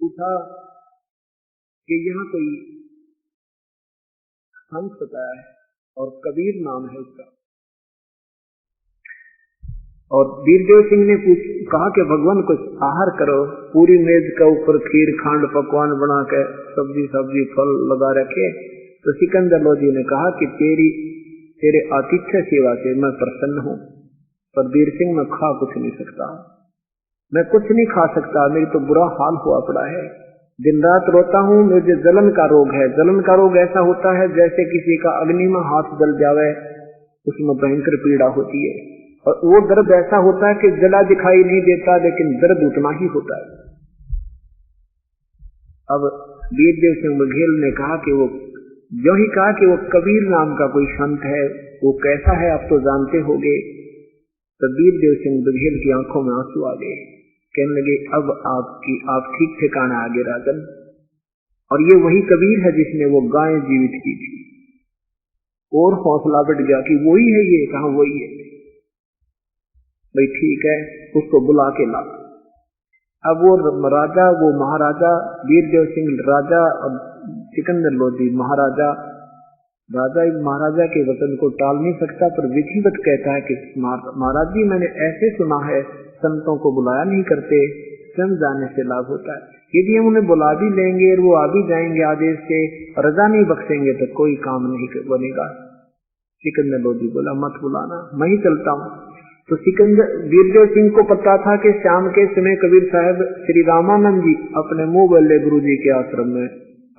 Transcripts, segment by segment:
पूछा कि यहाँ कोई संत बताया है और कबीर नाम है उसका। और वीरदेव सिंह ने कहा कि भगवान कुछ आहार करो, पूरी मेज के ऊपर खीर खांड पकवान बना के सब्जी फल लगा रखे। तो सिकंदर लोधी ने कहा कि तेरे आतिथ्य सेवा से मैं प्रसन्न हूँ, पर वीर सिंह मैं खा कुछ नहीं सकता, मैं कुछ नहीं खा सकता, मेरी तो बुरा हाल हुआ पड़ा है, दिन रात रोता हूँ, मुझे जलन का रोग है। जलन का रोग ऐसा होता है जैसे किसी का अग्नि में हाथ जल जावे, उसमें भयंकर पीड़ा होती है। और वो दर्द ऐसा होता है कि जला दिखाई नहीं देता, लेकिन दर्द उतना ही होता है। अब वीरदेव सिंह बघेल ने कहा कि वो जो ही कहा कि वो कबीर नाम का कोई संत है, वो कैसा है आप तो जानते होंगे। तो वीरदेव सिंह बघेल की आंखों में आंसू आ गए, कहने लगे अब आप ठीक ठिकाना आ गए राजन, और ये वही कबीर है जिसने वो गाय जीवित की थी। और हौसला बढ़ गया कि वही है, ये कहा वही है। भाई ठीक है, उसको बुला के ला। अब वो महाराजा वीरदेव सिंह राजा और सिकंदर लोधी महाराजा के वचन को टाल नहीं सकता, पर विधिवत कहता है कि महाराज जी मैंने ऐसे सुना है संतों को बुलाया नहीं करते, स्वयं जाने से लाभ होता है। यदि हम उन्हें बुला भी लेंगे और वो आ भी जाएंगे आदेश से, रजा नहीं बख्शेंगे तो कोई काम नहीं बनेगा। सिकंदर लोधी बोला मत बुलाना, मैं ही चलता हूँ। तो वीरदेव सिंह को पता था कि शाम के समय कबीर साहब श्री रामानंद जी अपने मुंह बल्ले गुरु जी के आश्रम में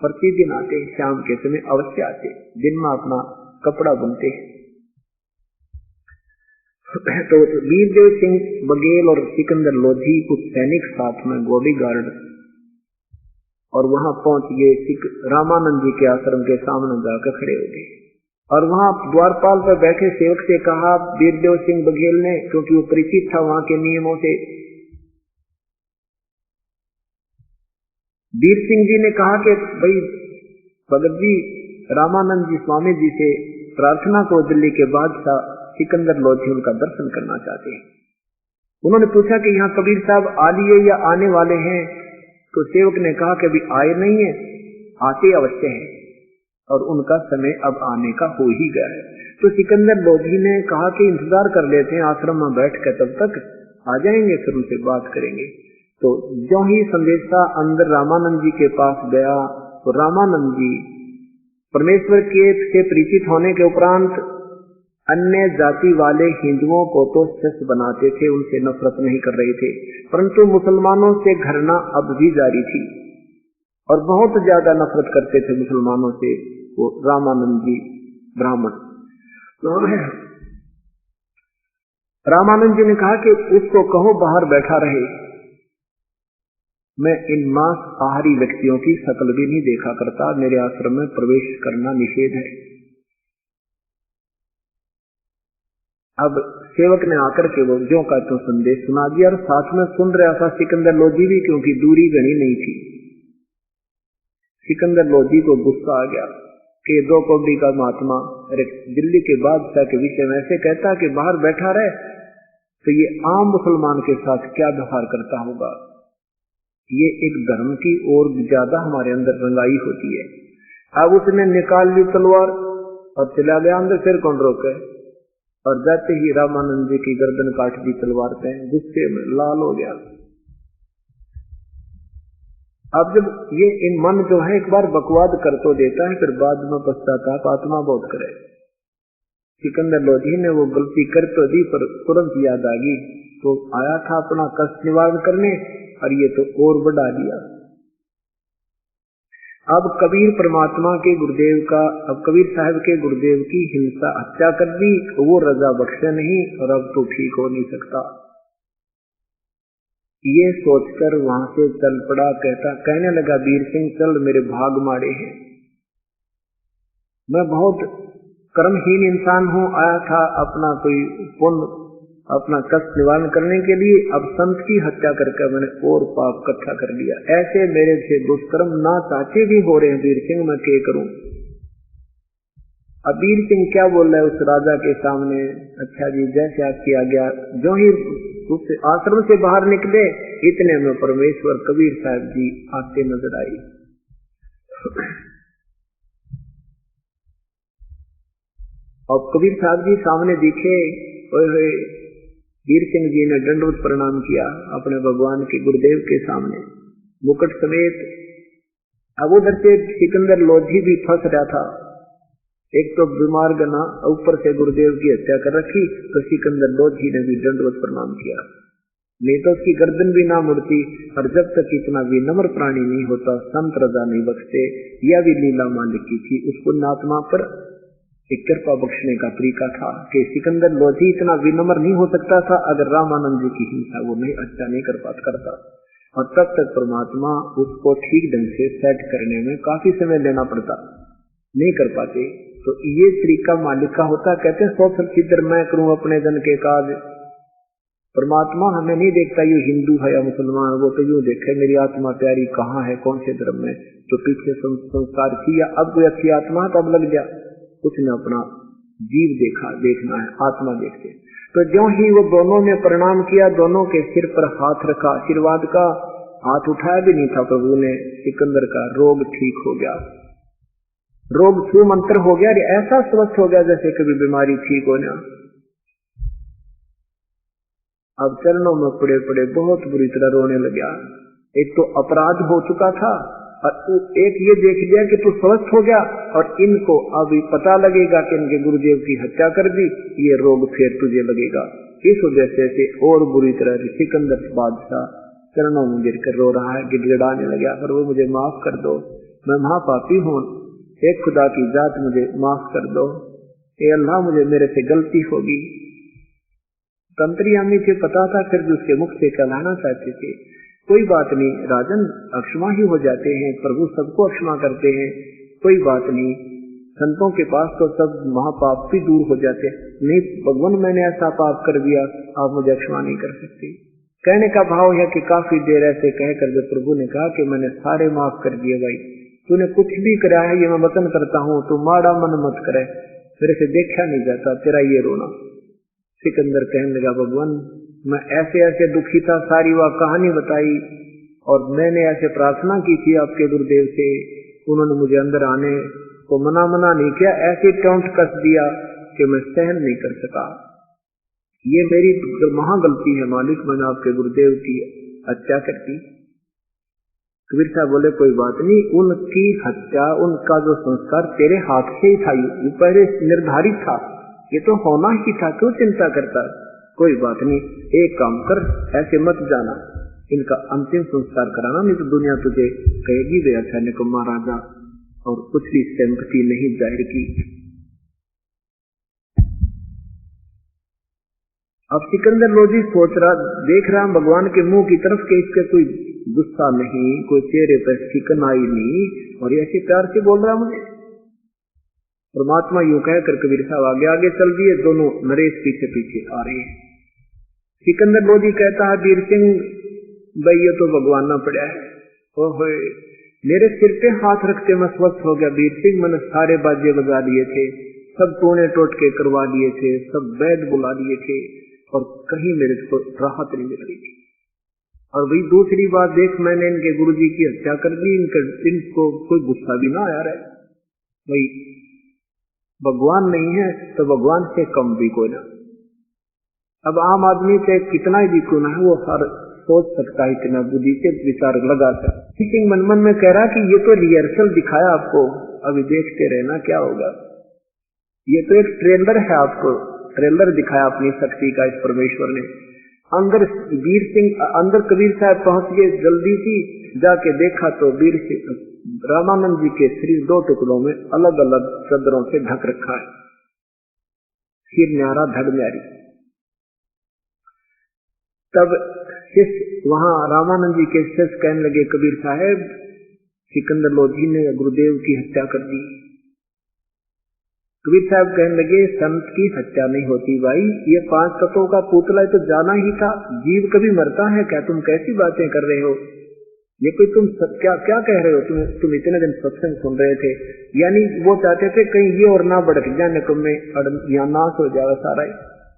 प्रतिदिन आते, शाम के समय अवश्य आते, दिन में अपना कपड़ा बुनते। तो वीरदेव सिंह बघेल और सिकंदर लोधी कुछ सैनिक साथ में बॉडीगार्ड, और वहां पहुंच गए। रामानंद जी के आश्रम के सामने जाकर खड़े हो गए, और वहां द्वारपाल पर बैठे सेवक से कहा वीरदेव सिंह बघेल ने, क्योंकि वो परिचित था वहां के नियमों से, वीर सिंह जी ने कहा कि भाई भगत जी रामानंद जी स्वामी जी से प्रार्थना को दिल्ली के बादशाह सिकंदर लोधी उनका दर्शन करना चाहते हैं। उन्होंने पूछा कि यहाँ कबीर साहब आ लिए या आने वाले हैं? तो सेवक ने कहा कि अभी आए नहीं है, आते अवश्य हैं, और उनका समय अब आने का हो ही गया है। तो सिकंदर लोधी ने कहा कि इंतजार कर लेते हैं आश्रम में बैठ कर, तब तक आ जाएंगे, फिर उनसे बात करेंगे। तो जो ही संदेशा अंदर रामानंद जी के पास गया, तो रामानंद जी परमेश्वर के से परिचित होने के उपरांत अन्य जाति वाले हिंदुओं को तो शिष्य बनाते थे, उनसे नफरत नहीं कर रहे थे, परंतु मुसलमानों से घृणा अब भी जारी थी और बहुत ज्यादा नफरत करते थे मुसलमानों से वो रामानंद जी ब्राह्मण। तो रामानंद जी ने कहा कि उसको कहो बाहर बैठा रहे, मैं इन मांस आहारी व्यक्तियों की शक्ल भी नहीं देखा करता, मेरे आश्रम में प्रवेश करना निषेध है। अब सेवक ने आकर के वो जो का तो संदेश सुना दिया, और साथ में सुन रहा था सिकंदर लोधी भी, क्योंकि दूरी घनी नहीं थी। सिकंदर लोधी को गुस्सा आ गया कि दो कौड़ी का महात्मा दिल्ली के बादशाह के विषय में ऐसे कहता कि बाहर बैठा रहे, तो ये आम मुसलमान के साथ क्या व्यवहार करता होगा। ये एक धर्म की और ज्यादा हमारे अंदर रंगाई होती है। अब उसने निकाल ली तलवार और चला गया अंदर, फिर कौन रोके, और जाते ही रामानंद जी की गर्दन काट दी तलवार से, गुस्से में लाल हो गया। अब जब ये इन मन जो है एक बार बकवाद कर तो देता है, फिर बाद में पश्चाताप आत्मा बहुत करे। सिकंदर लोधी ने वो गलती कर तो दी, पर तुरंत याद आ गई, तो आया था अपना कष्ट निवारण करने, और ये तो और बढ़ा दिया। अब कबीर परमात्मा के गुरुदेव का, अब कबीर साहब के गुरुदेव की हिंसा हत्या कर दी, वो रजा बख्शे नहीं, और अब तो ठीक हो नहीं सकता। ये सोचकर वहां से चल पड़ा, कहने लगा वीर सिंह चल, मेरे भाग माड़े हैं, मैं बहुत कर्महीन इंसान हूँ, आया था अपना कोई पुण्य अपना कष्ट निवारण करने के लिए, अब संत की हत्या करके मैंने और पाप इकट्ठा कर लिया। ऐसे मेरे से दुष्कर्म ना चाहते भी हो रहे हैं वीर सिंह, मैं क्या करूं। अब वीर सिंह क्या बोल रहा है उस राजा के सामने, अच्छा जी जैसे आपकी आज्ञा। जो ही उस आश्रम से बाहर निकले, इतने में परमेश्वर कबीर साहब जी आते नजर आई। और कबीर साहब जी सामने दिखे, वीर सिंह जी ने दंडवत प्रणाम किया अपने भगवान के गुरुदेव के सामने मुकुट समेत। अब उधर से सिकंदर लोधी भी फंस रहा था, एक तो बीमार गना, ऊपर से गुरुदेव की हत्या कर रखी, तो सिकंदर लोधी ने भी दंडवत प्रणाम किया। नहीं तो उसकी गर्दन भी ना मुड़ती। और जब तक इतना विनम्र प्राणी नहीं होता संत रजा नहीं बख्शते। यह भी लीला मालिक की थी, उस पुण्यात्मा पर एक कृपा बख्शने का तरीका था कि सिकंदर लोधी इतना विनम्र नहीं हो सकता था अगर रामानंद जी की हिंसा वो नहीं अच्छा नहीं करता। और तब तक परमात्मा उसको ठीक ढंग से सेट करने में काफी समय लेना पड़ता, नहीं कर पाते। तो ये तरीका मालिक का होता। कहते हैं 100 फल सिद्धर मैं करूं अपने जन के काज। परमात्मा हमें नहीं देखता ये हिंदू है या मुसलमान, वो तो यूं देखे मेरी आत्मा प्यारी कहाँ है, कौन से धर्म में, तो पीछे संस्कार थी या अब कोई अच्छी आत्मा है तब लग गया। उसने अपना जीव देखना है, आत्मा देखते। तो ज्यों ही वो दोनों ने प्रणाम किया, दोनों के सिर पर हाथ रखा, आशीर्वाद का हाथ उठाया भी नहीं था प्रभु ने, सिकंदर का रोग ठीक हो गया, रोग छू मंत्र हो गया, ऐसा स्वस्थ हो गया जैसे कभी बीमारी ठीक होना। अब चरणों में पड़े पड़े बहुत बुरी तरह रोने लगा। एक तो अपराध हो चुका था और एक ये देख लिया कि तू स्वस्थ हो गया और इनको अभी पता लगेगा कि इनके गुरुदेव की हत्या कर दी, ये रोग फिर तुझे लगेगा। इस वजह से और बुरी तरह सिकंदर बादशाह चरणों में गिरकर रो रहा है, गिड़गिड़ाने लगा, पर वो मुझे माफ कर दो, मैं महापापी हूँ, एक खुदा की जात मुझे माफ कर दो, ये अल्लाह मुझे मेरे से गलती होगी। तंत्रियामी थे, पता था, फिर भी उसके मुख से कहलाना चाहते थे कोई बात नहीं राजन, अक्षमा ही हो जाते हैं, प्रभु सबको अक्षमा करते हैं, कोई बात नहीं, संतों के पास तो सब महापाप भी दूर हो जाते। नहीं भगवान मैंने ऐसा पाप कर दिया, आप मुझे अक्षमा नहीं कर सकते। कहने का भाव है कि काफी देर ऐसे कहकर जब प्रभु ने कहा कि मैंने सारे माफ कर दिए भाई, तूने कुछ भी करा है ये मैं वचन करता हूँ, तू माड़ा मन मत करे, मेरे से देखा नहीं जाता तेरा ये रोना। सिकंदर कहने लगा भगवान मैं ऐसे ऐसे दुखी था, सारी वह कहानी बताई और मैंने ऐसे प्रार्थना की थी आपके गुरुदेव से, उन्होंने मुझे अंदर आने को मना नहीं किया, ऐसे टोंट कस दिया कि मैं सहन नहीं कर सका। ये मेरी महागलती है मालिक, मैंने आपके गुरुदेव की हत्या कर दी। कबीर साहब बोले कोई बात नहीं, उनकी हत्या उनका जो संस्कार तेरे हाथ से ही था, ये पहले निर्धारित था, ये तो होना ही था, क्यों चिंता करता है? कोई बात नहीं, एक काम कर, ऐसे मत जाना, इनका अंतिम संस्कार कराना, नहीं तो दुनिया तुझे कहेगी वे अच्छा निकम्मा राजा, और कुछ भी सहमति नहीं जाहिर की। अब सिकंदर लोधी सोच रहा, देख रहा भगवान के मुंह की तरफ के इसके कोई गुस्सा नहीं, कोई चेहरे पर चिकन आई नहीं, और ऐसे प्यार से बोल रहा मुझे। परमात्मा यूं कहकर कबीर साहब आगे आगे चल दिए, दोनों नरेश पीछे पीछे आ रहे हैं। सिकंदर लोधी कहता है वीर सिंह भाई ये तो भगवान ना पड़ा है, ओहो मेरे सिर पे हाथ रखते मैं स्वस्थ हो गया वीर सिंह, मैंने सारे बाजे बजा लिए थे, सब टोने टोटके करवा लिए थे, सब वैद बुला लिए थे और कहीं मेरे को राहत नहीं मिल रही थी। और भाई दूसरी बात देख, मैंने इनके गुरुजी की हत्या कर दी, इनको कोई गुस्सा भी ना आया रहे, भाई भगवान नहीं है तो भगवान से कम भी कोई ना। अब आम आदमी से कितना ही भी क्यों ना है, वो हर सोच सकता है, इतना बुद्धि से विचार लगा सकता। सिंह मन मन में कह रहा कि ये तो रिहर्सल दिखाया आपको, अभी देखते रहना क्या होगा, ये तो एक ट्रेलर है, आपको ट्रेलर दिखाया अपनी शक्ति का इस परमेश्वर ने। अंदर वीर सिंह अंदर कबीर साहब पहुंच गए, जल्दी सी जाके देखा तो वीर सिंह रामानंद जी के शरीर 2 टुकड़ों में अलग अलग चादरों से ढक रखा है, सिर न्यारा धड़ न्यारी। तब शिष्य वहां रामानंद जी के शिष्य कहने लगे कबीर साहब सिकंदर लोधी ने गुरुदेव की हत्या कर दी। कबीर साहब कहने लगे संत की हत्या नहीं होती भाई, ये 5 तत्वों का पुतला तो जाना ही था, जीव कभी मरता है क्या? तुम कैसी बातें कर रहे हो, ये कोई तुम क्या क्या कह रहे हो? तुम इतने दिन सत्संग सुन रहे थे, यानी वो चाहते थे कहीं ये और ना भड़क जाए, निकम में यहाँ नाश हो जाए सारा।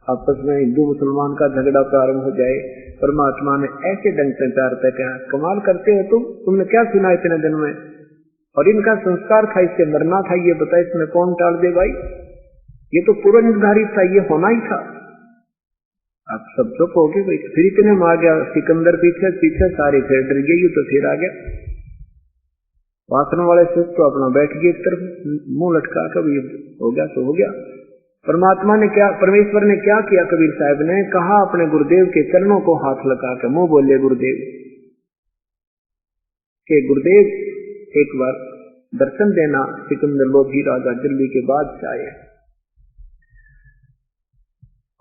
आपस में हिंदू मुसलमान का झगड़ा प्रारंभ हो जाए। परमात्मा ने ऐसे ढंग से प्यार से कहा, कमाल करते हो तुमने क्या सुना इतने दिन में, और इनका संस्कार था, इससे मरना था, ये बता इसमें कौन टाल दे भाई, ये तो पूर्व निर्धारित था, ये होना ही था। आप सब चुप हो गए। फिर इतने में आ गया सिकंदर, पीछे पीछे सारे फिर डर गई, तो फिर आ गया वासना वाले से, तो अपना बैठ गए एक तरफ, मुंह लटका, कभी हो गया तो हो गया। परमात्मा ने क्या, परमेश्वर ने क्या किया, कबीर साहब ने कहा अपने गुरुदेव के चरणों को हाथ लगा के मुंह बोले गुरुदेव के, गुरुदेव एक बार दर्शन देना। सिकंदर लोधी राजा दिल्ली के बादशाह आए,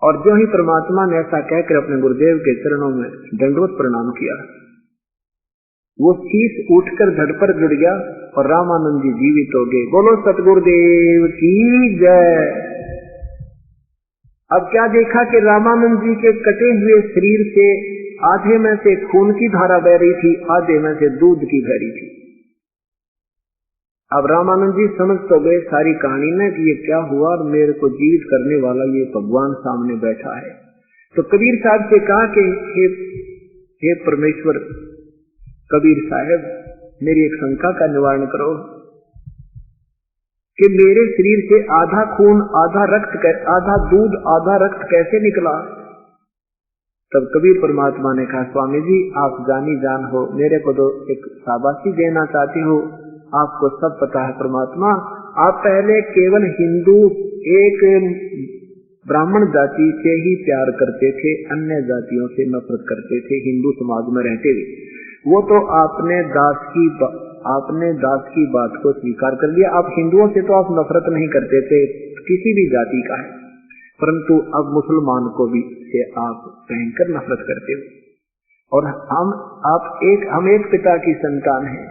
और जो ही परमात्मा ने ऐसा कहकर अपने गुरुदेव के चरणों में दंडवत प्रणाम किया, वो शीश उठकर धड़ पर जुड़ गया और रामानंद जी जीवित हो गए। बोलो सतगुरुदेव की जय। अब क्या देखा कि रामानंद जी के कटे हुए शरीर से आधे में से खून की धारा बह रही थी, आधे में से दूध की बह रही थी। अब रामानंद जी समझ तो गए सारी कहानी में कि ये क्या हुआ, और मेरे को जीवित करने वाला ये भगवान सामने बैठा है। तो कबीर साहब से कहा कि हे परमेश्वर, कबीर साहब मेरी एक शंका का निवारण करो कि मेरे शरीर से आधा खून आधा रक्त, आधा दूध आधा रक्त कैसे निकला। तब कबीर परमात्मा ने कहा, स्वामी जी आप जानी जान हो, मेरे को तो एक शाबाशी देना चाहते हो, आपको सब पता है परमात्मा। आप पहले केवल हिंदू एक ब्राह्मण जाति से ही प्यार करते थे, अन्य जातियों से नफरत करते थे हिंदू समाज में रहते हुए। वो तो आपने दास की बात को स्वीकार कर लिया। आप हिंदुओं से तो आप नफरत नहीं करते थे, किसी भी जाति का है, परंतु अब मुसलमान को भी से आप भयंकर नफरत करते हो। और हम एक पिता की संतान हैं,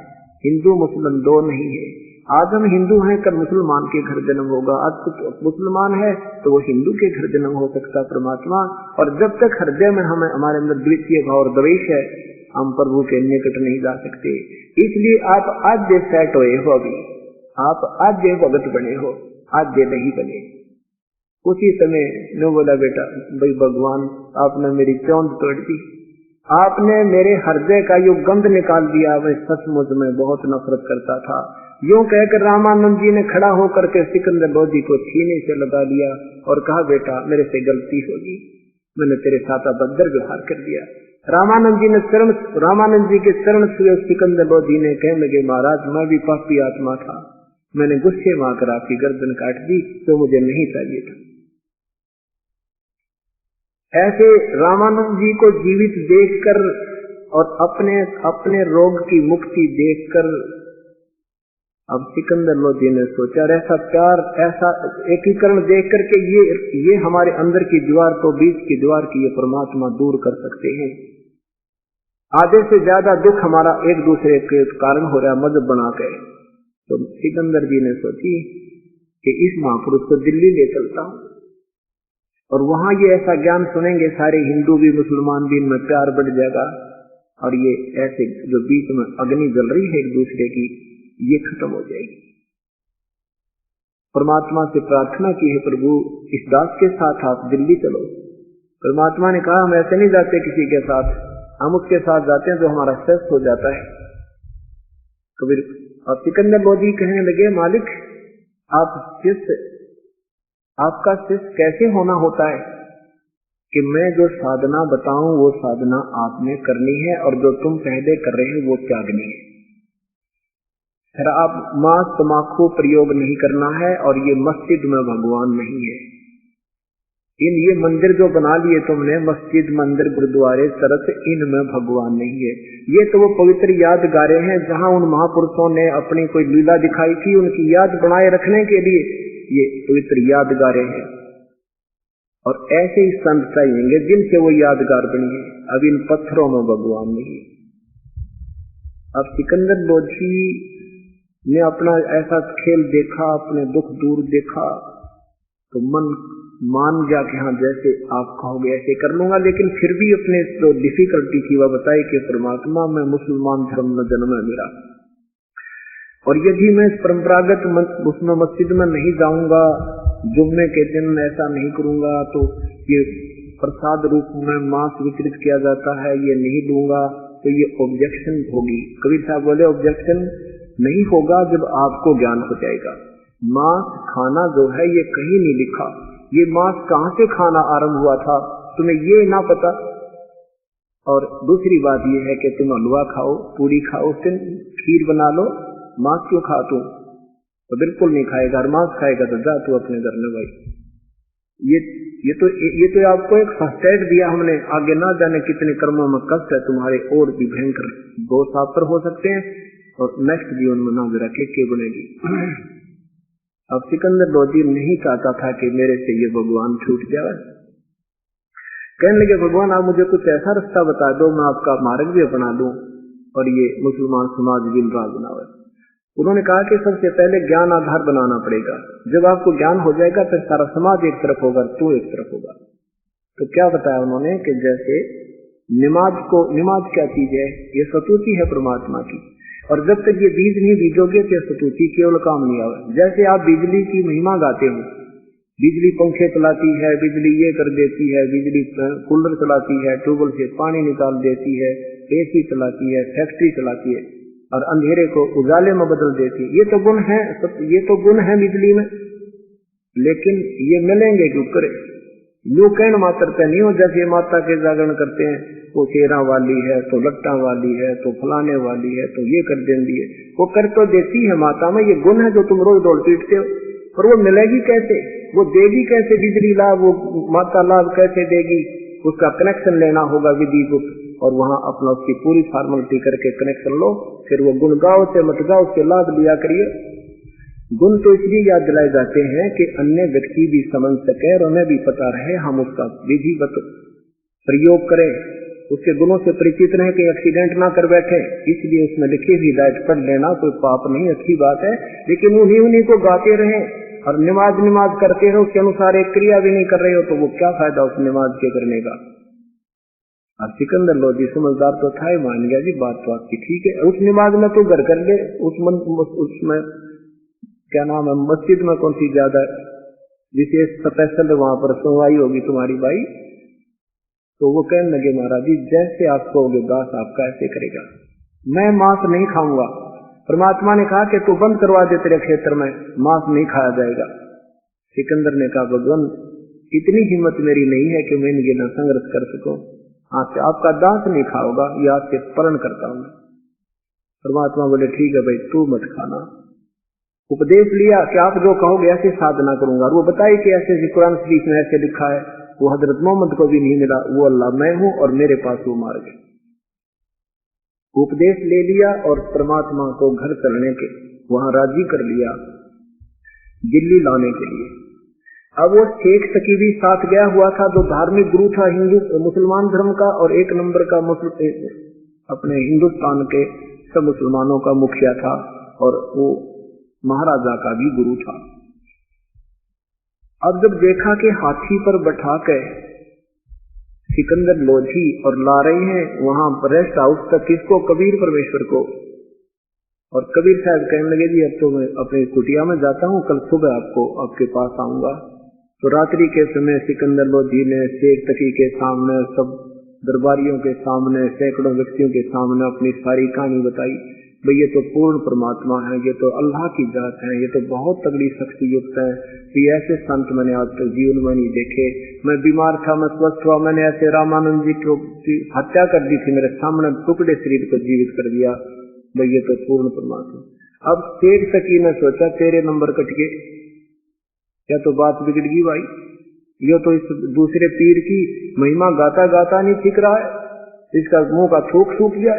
हिंदू मुसलमान दो नहीं है। आज हम हिंदू हैं, कल मुसलमान के घर जन्म होगा, आज तो मुसलमान है तो वो हिंदू के घर जन्म हो सकता परमात्मा। और जब तक हृदय में हमारे अंदर द्वितीय भाव और द्वेष है, हम प्रभु के निकट नहीं जा सकते। इसलिए आप आद्य सेट हुए हो, अभी आप आद्य भगत बने हो, आद्य नहीं बने। उसी समय मैं बोला, बेटा भाई भगवान आपने मेरी चौंध तोड़ दी, आपने मेरे हृदय का यो गंध निकाल दिया। मैं सचमुच में बहुत नफरत करता था। यूं कहकर रामानंद जी ने खड़ा होकर के सिकंदर लोधी को सीने से लगा लिया और कहा, बेटा मेरे से गलती होगी, मैंने तेरे साथ अभद्र व्यवहार कर दिया। रामानंद जी के चरण छुए सिकंदर लोधी ने कहने लगे, महाराज मैं भी पापी आत्मा था, मैंने गुस्से में आकर आपकी गर्दन काट दी, तो मुझे नहीं चाहिए था। ऐसे रामानंद जी को जीवित देखकर और अपने रोग की मुक्ति देखकर अब सिकंदर लोधी ने सोचा, ऐसा प्यार, ऐसा एकीकरण देख करके ये हमारे अंदर की दीवार को, बीच की दीवार की ये परमात्मा दूर कर सकते हैं। आधे से ज्यादा दुख हमारा एक दूसरे के कारण हो रहा है, मजहब बना के। तो सिकंदर जी ने सोची कि इस महापुरुष को दिल्ली ले चलता हूं, और वहां ये ऐसा ज्ञान सुनेंगे सारे हिंदू भी मुसलमान भी, इनमें प्यार बढ़ जाएगा, और ये ऐसे जो बीच में अग्नि जल रही है एक दूसरे की, ये खत्म हो जाएगी। परमात्मा से प्रार्थना की है, प्रभु इस दास के साथ आप दिल्ली चलो। परमात्मा ने कहा, हम ऐसे नहीं जाते किसी के साथ, हम उसके साथ जाते हैं जो हमारा श्रेष्ठ हो जाता है। तो फिर अब सिकंदर लोधी कहने लगे, मालिक आपका शिष्य कैसे होना होता है कि मैं जो साधना बताऊं वो साधना आपने करनी है, और जो तुम पहले कर रहे हो वो त्यागनी है। शराब मांस तम्बाकू प्रयोग नहीं करना है, और ये मस्जिद में भगवान नहीं है। ये मंदिर जो बना लिए तुमने, मस्जिद मंदिर गुरुद्वारे चर्च, इनमें भगवान नहीं है। ये तो वो पवित्र यादगारें हैं जहां उन महापुरुषों ने अपनी कोई लीला दिखाई थी, उनकी याद बनाए रखने के लिए ये पवित्र यादगारें हैं। और ऐसे ही संत चाहिए जिनसे वो यादगार बनी है। अब इन पत्थरों में भगवान नहीं। अब सिकंदर लोधी ने अपना ऐसा खेल देखा, अपने दुख दूर देखा, तो मन मान गया कि हाँ जैसे आप कहोगे ऐसे कर लूंगा। लेकिन फिर भी अपने जो डिफिकल्टी थी वह बताई कि परमात्मा मैं मुसलमान धर्म में जन्म है मेरा, और यदि मैं परंपरागत उसमें मस्जिद में नहीं जाऊंगा जुम्मे के दिन ऐसा नहीं करूंगा, तो ये प्रसाद रूप में मांस वितरित किया जाता है, ये नहीं दूंगा, तो ये ऑब्जेक्शन होगी। कबीर साहब बोले ऑब्जेक्शन नहीं होगा जब आपको ज्ञान हो जाएगा। मांस खाना जो है ये कहीं नहीं लिखा, ये मांस कहाँ से खाना आरंभ हुआ था तुम्हें ये ना पता। और दूसरी बात ये है कि तुम हलवा खाओ, पूरी खाओ, फिर खीर बना लो, मांस क्यों खा तू? तो बिल्कुल नहीं खाएगा, और मांस खाएगा तो जा तू अपने घर में भाई। ये तो आपको एक फर्स्ट एड दिया हमने, आगे ना जाने कितने कर्मों में कष्ट है तुम्हारे और भी भयंकर दोष आप पर हो सकते हैं, और नेक्स्ट जीवन में ना जरा के बनेगी। अब सिकंदर लोधी नहीं चाहता था कि मेरे से ये भगवान छूट जाए। कहने लगे भगवान आप मुझे कुछ ऐसा रास्ता बता दो, मैं आपका मार्ग भी अपना लूं और ये मुसलमान समाज भी राज बनावे। उन्होंने कहा कि सबसे पहले ज्ञान आधार बनाना पड़ेगा। जब आपको ज्ञान हो जाएगा फिर सारा समाज एक तरफ होगा, तू एक तरफ होगा। तो क्या बताया उन्होंने कि जैसे नमाज क्या चीज है? ये सतुति है परमात्मा की, और जब तक ये बीज नहीं बीजोगे तो सतुति केवल काम नहीं आवे। जैसे आप बिजली की महिमा गाते हो, बिजली पंखे चलाती है, बिजली ये कर देती है, बिजली कूलर चलाती है, ट्यूबवेल से पानी निकाल देती है, एसी चलाती है, फैक्ट्री चलाती है, और अंधेरे को उजाले में बदल देती है। ये तो गुण है बिजली में, लेकिन ये मिलेंगे क्यों करे? यूं कहने मात्र पे नहीं हो। जैसे माता के जागरण करते हैं, वो चेहरा वाली है, तो लट्टा वाली है, तो फलाने वाली है, तो ये कर देती है। वो कर तो देती है माता में, ये गुण है जो तुम रोज दौड़ पीटते हो। पर वो मिलेगी कैसे? वो देगी कैसे बिजली लाभ? वो माता लाभ कैसे देगी? उसका कनेक्शन लेना होगा विधि को, और वहां अपना उसकी पूरी फॉर्मेलिटी करके कनेक्शन लो, फिर वो गुण गाओ से मत गाओ, उसके लाभ लिया करिए। गुण तो इसलिए याद दिलाए जाते हैं कि अन्य व्यक्ति भी समझ सके और हमें भी पता रहे, हम उसका विधिवत प्रयोग करें, उसके गुणों से परिचित रहे, कि एक्सीडेंट ना कर बैठे। इसलिए उसमें लिखी हुई हिदायत पढ़ लेना कोई पाप नहीं, अच्छी बात है, लेकिन उन्हीं को गाते रहे और नमाज करते रहो, उसके अनुसार एक क्रिया भी नहीं कर रहे हो, तो वो क्या फायदा उस नमाज के करने का? अब सिकंदर लोधी समझदार तो था ही, मान गया जी बात तो आपकी ठीक है। उस नमाज में तो घर कर ले, उसमें क्या नाम है, मस्जिद में कौन सी ज्यादा विशेष स्पेशल वहां पर सुनवाई होगी तुम्हारी भाई। तो वो कहने लगे महाराज जी जैसे आप कहोगे दास आपका ऐसे करेगा, मैं मांस नहीं खाऊंगा। परमात्मा ने कहा कि तू बंद करवा दे, तेरे क्षेत्र में मांस नहीं खाया जाएगा। सिकंदर ने कहा भगवान इतनी हिम्मत मेरी नहीं है कि मैं इनके न संघर्ष कर सकूं, आपसे आपका दास नहीं खाओगा, ये आपसे प्रण करता हूं। परमात्मा बोले ठीक है भाई तू मत खाना। उपदेश लिया कि आप जो कहोगे ऐसे साधना करूंगा, और वो बताए कि ऐसे कुरान शरीफ में ऐसे लिखा है, वो हजरत मोहम्मद को भी नहीं मिला, वो अल्लाह मैं हूं और मेरे पास वो मार्ग है। उपदेश ले लिया और परमात्मा को घर चलने के वहां राजी कर लिया दिल्ली लाने के लिए। अब वो शेख सकी भी साथ गया हुआ था, जो धार्मिक गुरु था हिंदू मुसलमान धर्म का, और एक नंबर का अपने हिंदुस्तान के सब मुसलमानों का मुखिया था, और वो महाराजा का भी गुरु था। अब जब देखा कि हाथी पर बैठा के सिकंदर लोधी और ला रहे हैं वहां रेस्ट हाउस तक, किसको? कबीर परमेश्वर को। और कबीर साहब कहने लगे जी अब तो मैं अपनी कुटिया में जाता हूँ, कल सुबह आपके पास आऊंगा। तो रात्रि के समय सिकंदर लोधी ने शेख तकी के सामने, सब दरबारियों के सामने, सैकड़ों व्यक्तियों के सामने अपनी सारी कहानी बताई। भाई ये तो पूर्ण परमात्मा है, ये तो अल्लाह की जात है, ये तो बहुत तगड़ी शक्ति युक्त है, ये ऐसे संत मैंने आज तक जीवन में नहीं देखे। मैं बीमार था, मैं स्वस्थ हुआ, मैंने ऐसे रामानंद जी को हत्या कर दी थी, मेरे सामने टुकड़े शरीर को जीवित कर दिया। भाई ये तो पूर्ण परमात्मा। अब शेख सकी ने सोचा तेरे नंबर कट गए, या तो बात बिगड़ गई भाई, ये तो इस दूसरे पीर की महिमा गाता गाता नहीं सीख रहा है, इसका मुंह का थूक सूख गया।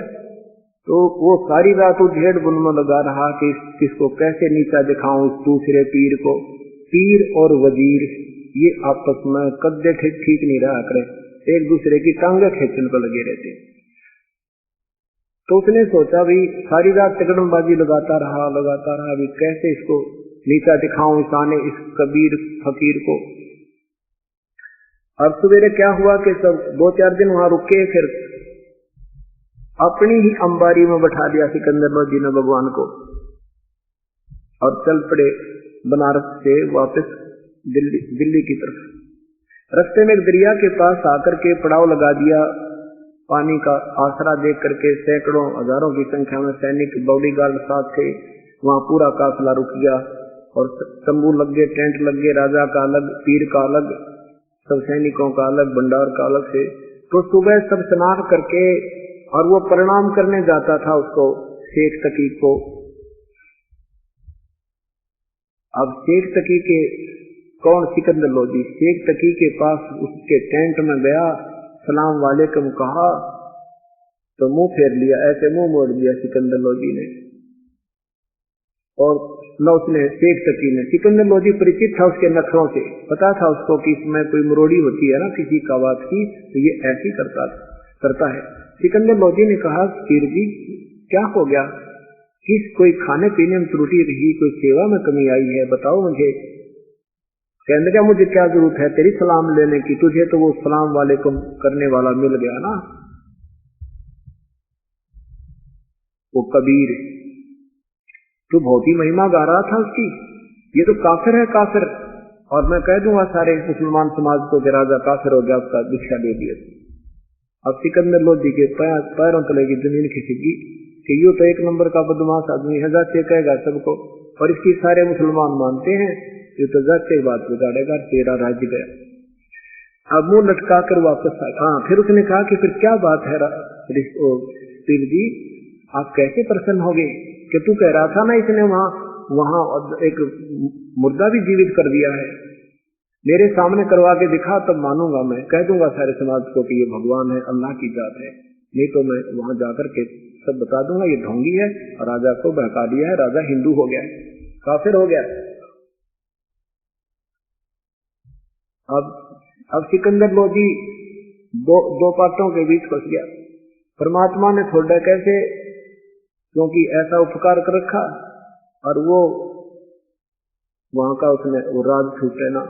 तो वो सारी रात उधेड़ बुन में लगा रहा कि किसको कैसे नीचा दिखाऊं इस दूसरे पीर को। पीर और वजीर ये आपस में कद्दे ठीक नहीं रहा करे, एक दूसरे की टांगे खींचने पर लगे रहते। तो उसने सोचा भी सारी रात तकड़मबाजी लगाता रहा, भी कैसे इसको नीचा दिखाऊं इस कबीर फकीर को। अब सवेरे क्या हुआ कि सब 2-4 दिन वहां रुके, फिर अपनी ही अंबारी में बैठा दिया सिकंदर लोधी ने भगवान को, और चल पड़े बनारस से वापस दिल्ली की तरफ। रास्ते में एक दरिया के पास आकर के पड़ाव लगा दिया। पानी का आसरा देख करके सैकड़ों हजारों की संख्या में सैनिक बॉडीगार्ड साथ थे। वहां पूरा काफिला रुक गया और तंबू लग गए, टेंट लग गए, राजा का अलग, पीर का अलग, सब सैनिकों का अलग, भंडार का अलग से। तो सुबह सब स्नान करके और वो प्रणाम करने जाता था उसको, शेख तकी को। अब शेख तकी के कौन, सिकंदर लोधी, शेख तकी के पास उसके टेंट में गया, सलाम वालेकुम कहा तो मुंह फेर लिया, ऐसे मुंह मोड़ लिया सिकंदर लोधी ने। और न उसने शेख तकी ने, सिकंदर लोधी परिचित था उसके नखरों से, पता था उसको कि इसमें कोई मरोड़ी होती है ना किसी का बात की, तो ये ऐसी करता है। सिकंदर लोधी ने कहा, पीर जी क्या हो गया, किस कोई खाने पीने में त्रुटि रही, कोई सेवा में कमी आई है, बताओ मुझे। कहने का मुझे क्या जरूरत है तेरी सलाम लेने की, तुझे तो वो सलाम वालेकुम करने वाला मिल गया ना, वो कबीर, तू बहुत ही महिमा गा रहा था उसकी, ये तो काफिर है काफिर। और मैं कह दूंगा सारे मुसलमान समाज को कि राजा काफिर हो गया, उसका दीक्षा दे दिया। अब सिकंदर लोधी के पैरों तले की जमीन खिसकी कि यूं तो एक नंबर का बदमाश आदमी है, जाते कहेगा सबको, और इसकी सारे मुसलमान मानते हैं, ये तो जाते बात बिगाड़ेगा, तेरा राज्य गया। अब मुंह लटका कर वापस आया। हाँ, फिर उसने कहा कि फिर क्या बात है पीर जी, आप कैसे प्रसन्न हो गए कि तू कह रहा था ना इसने वहां एक मुर्दा भी जीवित कर दिया है, मेरे सामने करवा के दिखा तब मानूंगा, मैं कह दूंगा सारे समाज को कि ये भगवान है, अल्लाह की जात है, नहीं तो मैं वहां जाकर के सब बता दूंगा ये ढोंगी है और राजा को बहका दिया है, राजा हिंदू हो गया, काफिर हो गया। अब सिकंदर लोधी दो पाटों के बीच फंस गया। परमात्मा ने छोड़ा कैसे, क्योंकि ऐसा उपकार कर रखा और वो वहां का उसने वो राज छूटे ना,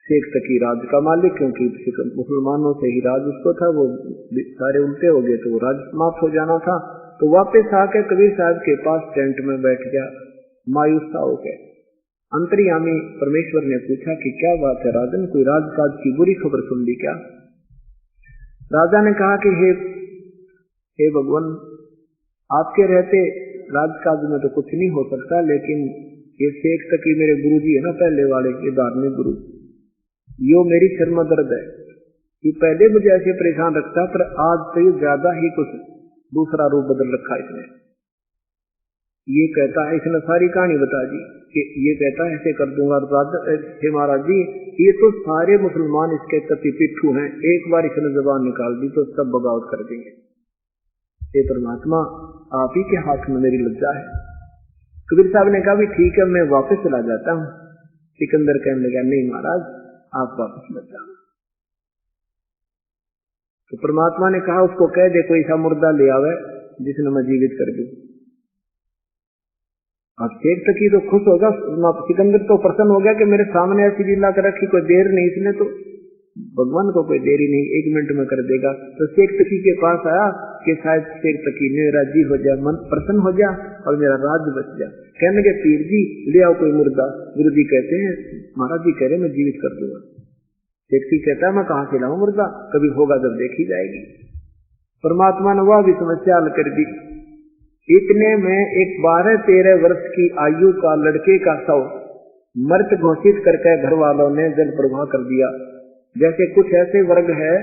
शेख तकी राज का मालिक, क्योंकि मुसलमानों से ही राज उसको था, वो सारे उल्टे हो गए तो वो राज समाप्त हो जाना था। तो वापस आके कबीर साहब के पास टेंट में बैठ गया, मायूस सा हो गया। अंतर्यामी परमेश्वर ने पूछा कि क्या बात है राजन, कोई राजकाज की बुरी खबर सुन ली क्या? राजा ने कहा कि हे भगवान, आपके रहते राजकाज में तो कुछ नहीं हो सकता, लेकिन ये शेख तकी मेरे गुरुजी है ना पहले वाले, ये धार्मिक गुरु, यो मेरी शर्म दर्द है कि पहले मुझे ऐसे परेशान रखता, पर आज तो ये ज्यादा ही कुछ दूसरा रूप बदल रखा इसने। ये कहता है, इसने सारी कहानी बता दी कि ये कहता है ऐसे कर दूंगा। हे महाराज जी, ये तो सारे मुसलमान इसके कति पिट्ठू हैं, एक बार इसने जबान निकाल दी तो सब बगावत कर देंगे। हे परमात्मा, आप ही के हाथ में मेरी लज्जा है। कबीर साहब ने कहा भी ठीक है, मैं वापस चला जाता हूँ। सिकंदर कहने लगा, नहीं महाराज, आप वापस मत जाओ। तो परमात्मा ने कहा उसको कह दे कोई सा मुर्दा ले आवे जिसने मैं जीवित कर दूं। अब शेख तकी तो खुश होगा, सिकंदर तो प्रसन्न हो गया कि मेरे सामने ऐसी लीला कर रखी, कोई देर नहीं, इसने तो भगवान को कोई देरी नहीं, 1 मिनट में कर देगा। तो शेख तकी के पास आया कि शायद शेख तकी मेरा जी हो जाए, मन प्रसन्न हो जाए और मेरा राज्य बच जाए। कहने के पीर जी ले आओ कोई मुर्दा। गुरु जी कहते हैं, महाराज जी कह रहे मैं जीवित कर दूंगा। शेख तकी कहता है मैं कहां से लाऊं मुर्दा, कभी होगा जब देखी जाएगी। परमात्मा ने वह भी समस्या हल कर दी। इतने में एक 12-13 वर्ष की आयु का लड़के का शव मृत घोषित करके घर वालों ने जल प्रवाह कर दिया। जैसे कुछ ऐसे वर्ग है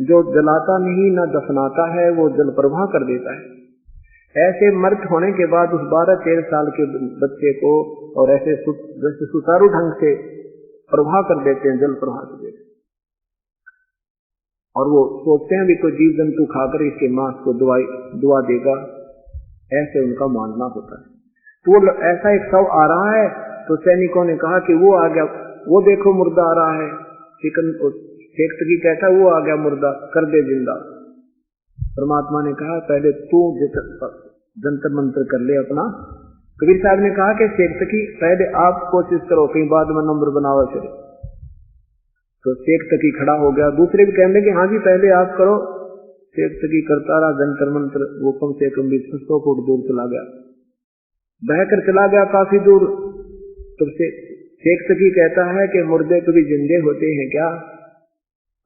जो जलाता नहीं न दफनाता है, वो जल प्रवाह कर देता है। ऐसे मृत होने के बाद उस 12-13 साल के बच्चे को और ऐसे सुचारू ढंग से प्रवाह कर देते हैं, जल प्रवाह कर देते हैं। और वो सोचते हैं भी कोई जीव जंतु खाकर इसके मांस को दुआ देगा, ऐसे उनका मानना होता है। तो वो ऐसा एक शव आ रहा है तो सैनिकों ने कहा कि वो आ गया, वो देखो मुर्दा आ रहा है। शेख तकी कहता वो आ गया मुर्दा, कर दे जिंदा। परमात्मा ने कहा पहले तू जंतर मंत्र कर ले अपना। कबीर साहब ने कहा कि शेख तकी पहले आप कोशिश करो, कहीं बाद में नंबर बनाओ फिर। तो शेख तकी खड़ा हो गया, दूसरे भी कहने लगे हाँ जी पहले आप करो। शेख तकी करता रहा जंतर मंत्र, वो कम से कम 200 फुट दूर चला गया, बहकर चला गया काफी दूर। तो शेख सखी कहता है कि मुर्दे कभी जिंदे होते हैं क्या,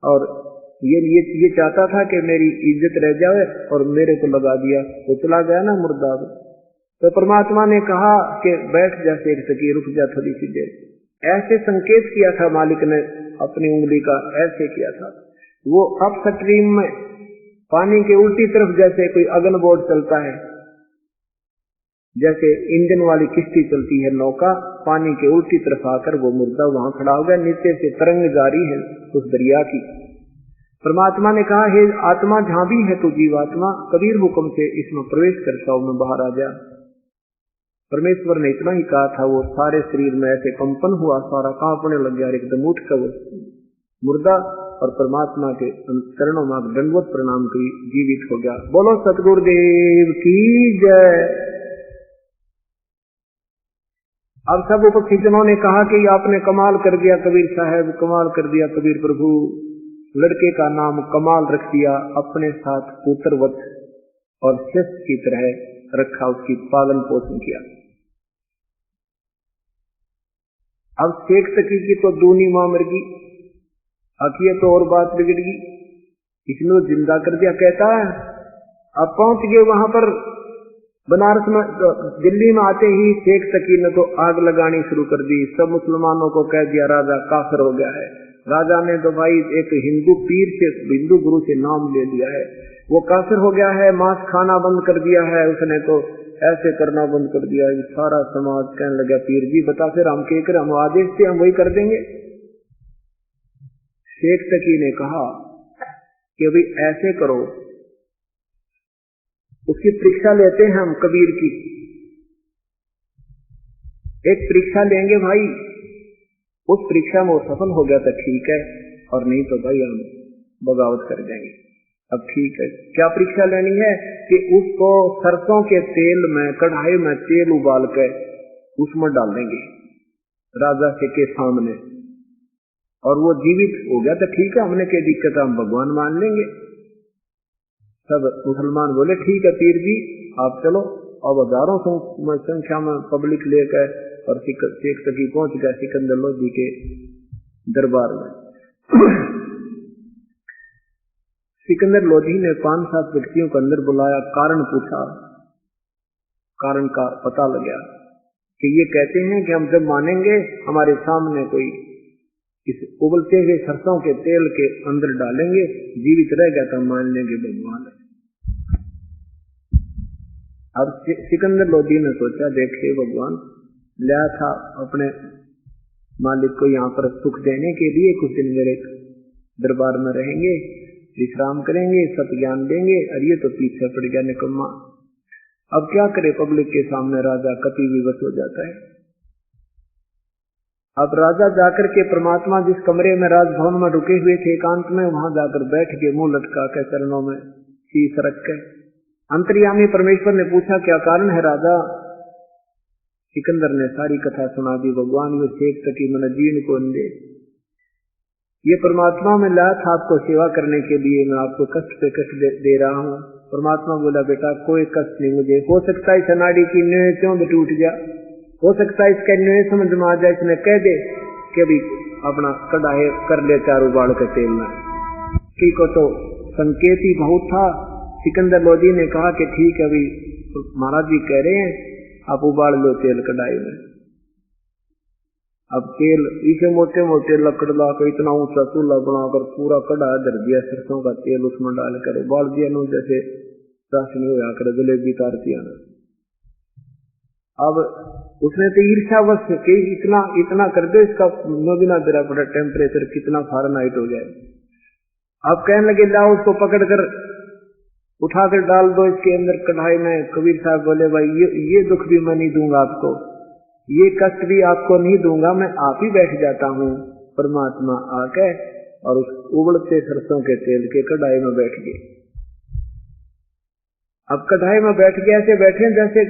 और ये चाहता था कि मेरी इज्जत रह जाए और मेरे को लगा दिया तो चला गया ना मुर्दा। तो परमात्मा ने कहा कि बैठ जा शेख सखी, रुक जा थोड़ी सी देर। ऐसे संकेत किया था मालिक ने अपनी उंगली का, ऐसे किया था। वो अप स्ट्रीम में पानी के उल्टी तरफ जैसे कोई अगन बोर्ड चलता है, जैसे इंजन वाली किश्ती चलती है नौका, पानी के उल्टी तरफ आकर वो मुर्दा वहां खड़ा हो गया। नीचे से तरंग जारी है उस दरिया की। परमात्मा ने कहा, हे आत्मा जहां भी है तू जीवात्मा, कबीर हुक्म से इसमें प्रवेश कर सौ में बाहर आ जा। परमेश्वर ने इतना ही कहा था, वो सारे शरीर में ऐसे कंपन हुआ, सारा कांपने लग गया, एकदम उठ कर वो मुर्दा और परमात्मा के चरणों में दंडवत प्रणाम की जीवित हो गया। बोलो सतगुरुदेव की जय। अब सब उपस्थितों ने कहा कि आपने कमाल कर दिया कबीर साहब, कमाल कर दिया कबीर प्रभु। लड़के का नाम कमाल रख दिया, अपने साथ पुत्रवत और शिष्य की तरह रखा, उसकी पालन पोषण किया। अब शेख सखी की तो दूनी मां मर गई, आखिर तो और बात बिगड़ गई, इसने जिंदा कर दिया। कहता है अब पहुंच गए वहां पर बनारस में, दिल्ली में आते ही शेख सकी ने तो आग लगानी शुरू कर दी। सब मुसलमानों को कह दिया राजा काफिर हो गया है। राजा ने तो भाई एक हिंदू पीर से, हिंदू गुरु से नाम ले लिया है, वो काफिर हो गया है, मांस खाना बंद कर दिया है उसने, तो ऐसे करना बंद कर दिया है। सारा समाज कहने लगा पीर जी बता फिर हम क्या करें, हम आदेश से हम वही कर देंगे। शेख सकी ने कहा कि अभी ऐसे करो, उसकी परीक्षा लेते हैं हम कबीर की, एक परीक्षा लेंगे भाई, उस परीक्षा में वो सफल हो गया तो ठीक है, और नहीं तो भाई हम बगावत कर देंगे। अब ठीक है, क्या परीक्षा लेनी है कि उसको सरसों के तेल में, कढ़ाई में तेल उबाल कर उसमें डाल देंगे राजा के सामने, और वो जीवित हो गया तो ठीक है, हमने क्या दिक्कत है, हम भगवान मान लेंगे। सब मुसलमान बोले ठीक है पीर जी आप चलो। अब हजारों संख्या में पब्लिक लेकर और शेख सकी पहुंच गया सिकंदर लोधी के दरबार में। सिकंदर लोधी ने 5-7 व्यक्तियों को अंदर बुलाया, कारण पूछा, कारण का पता लगा कि ये कहते हैं कि हम जब मानेंगे हमारे सामने कोई इस उबलते हुए सरसों के तेल के अंदर डालेंगे, जीवित रह गया तो मान लेंगे भगवान। अब सिकंदर लोधी ने सोचा देखिए भगवान लिया था अपने मालिक को यहाँ पर सुख देने के लिए, कुछ दिन मेरे दरबार में रहेंगे, विश्राम करेंगे, सत ज्ञान देंगे, और ये तो पीछे पड़ गया निकम्मा। अब क्या करे, पब्लिक के सामने राजा कति विवश हो जाता है। अब राजा जाकर के परमात्मा जिस कमरे में राजभवन में रुके हुए थे एकांत में, वहां जाकर बैठ के मुंह लटका के चरणों में शीश रख के अंतर्यामी परमेश्वर ने पूछा क्या कारण है राजा। सिकंदर ने सारी कथा सुना दी। भगवान ये शेख सकी मन जीवन को दे, ये परमात्मा में लाया था आपको सेवा करने के लिए, मैं आपको कष्ट पे कष्ट दे रहा हूँ। परमात्मा बोला बेटा कोई कष्ट नहीं, मुझे हो सकता है इस नाड़ी की न्योय क्यों टूट जा, हो सकता है इसका न्योय समझ में आ जाए, इसने कह दे कि अभी अपना कढ़ाई कर ले 4 उबाल के तेल में। ठीक हो तो संकेत ही बहुत था। सिकंदर लोधी ने कहा कि ठीक है, अभी महाराज जी कह रहे हैं आप उबाल लो तेल कढ़ाई में। अब तेल इसे मोटे मोटे लकड़ लाकर इतना ऊंचा चूल्हा बनाकर पूरा कढ़ा धर दिया, सरसों का तेल उसमें डालकर उबाल दिया, नो जैसे चाशनी होया कर जलेबी तारती है। अब उसने तो ईर्ष्यावश के इतना कर दे, इसका नोबिना तेरा बड़ा टेम्परेचर कितना फारेनहाइट हो जाए। अब कहने लगे लाओ उसको पकड़ कर उठाकर डाल दो इसके अंदर कढ़ाई में। कबीर साहब बोले भाई ये दुख भी मैं नहीं दूंगा आपको, ये कष्ट भी आपको नहीं दूंगा, मैं आप ही बैठ जाता हूँ। परमात्मा आके और उस उबलते सरसों के तेल के कढ़ाई में बैठ गए। अब कढ़ाई में बैठ गए, ऐसे बैठे जैसे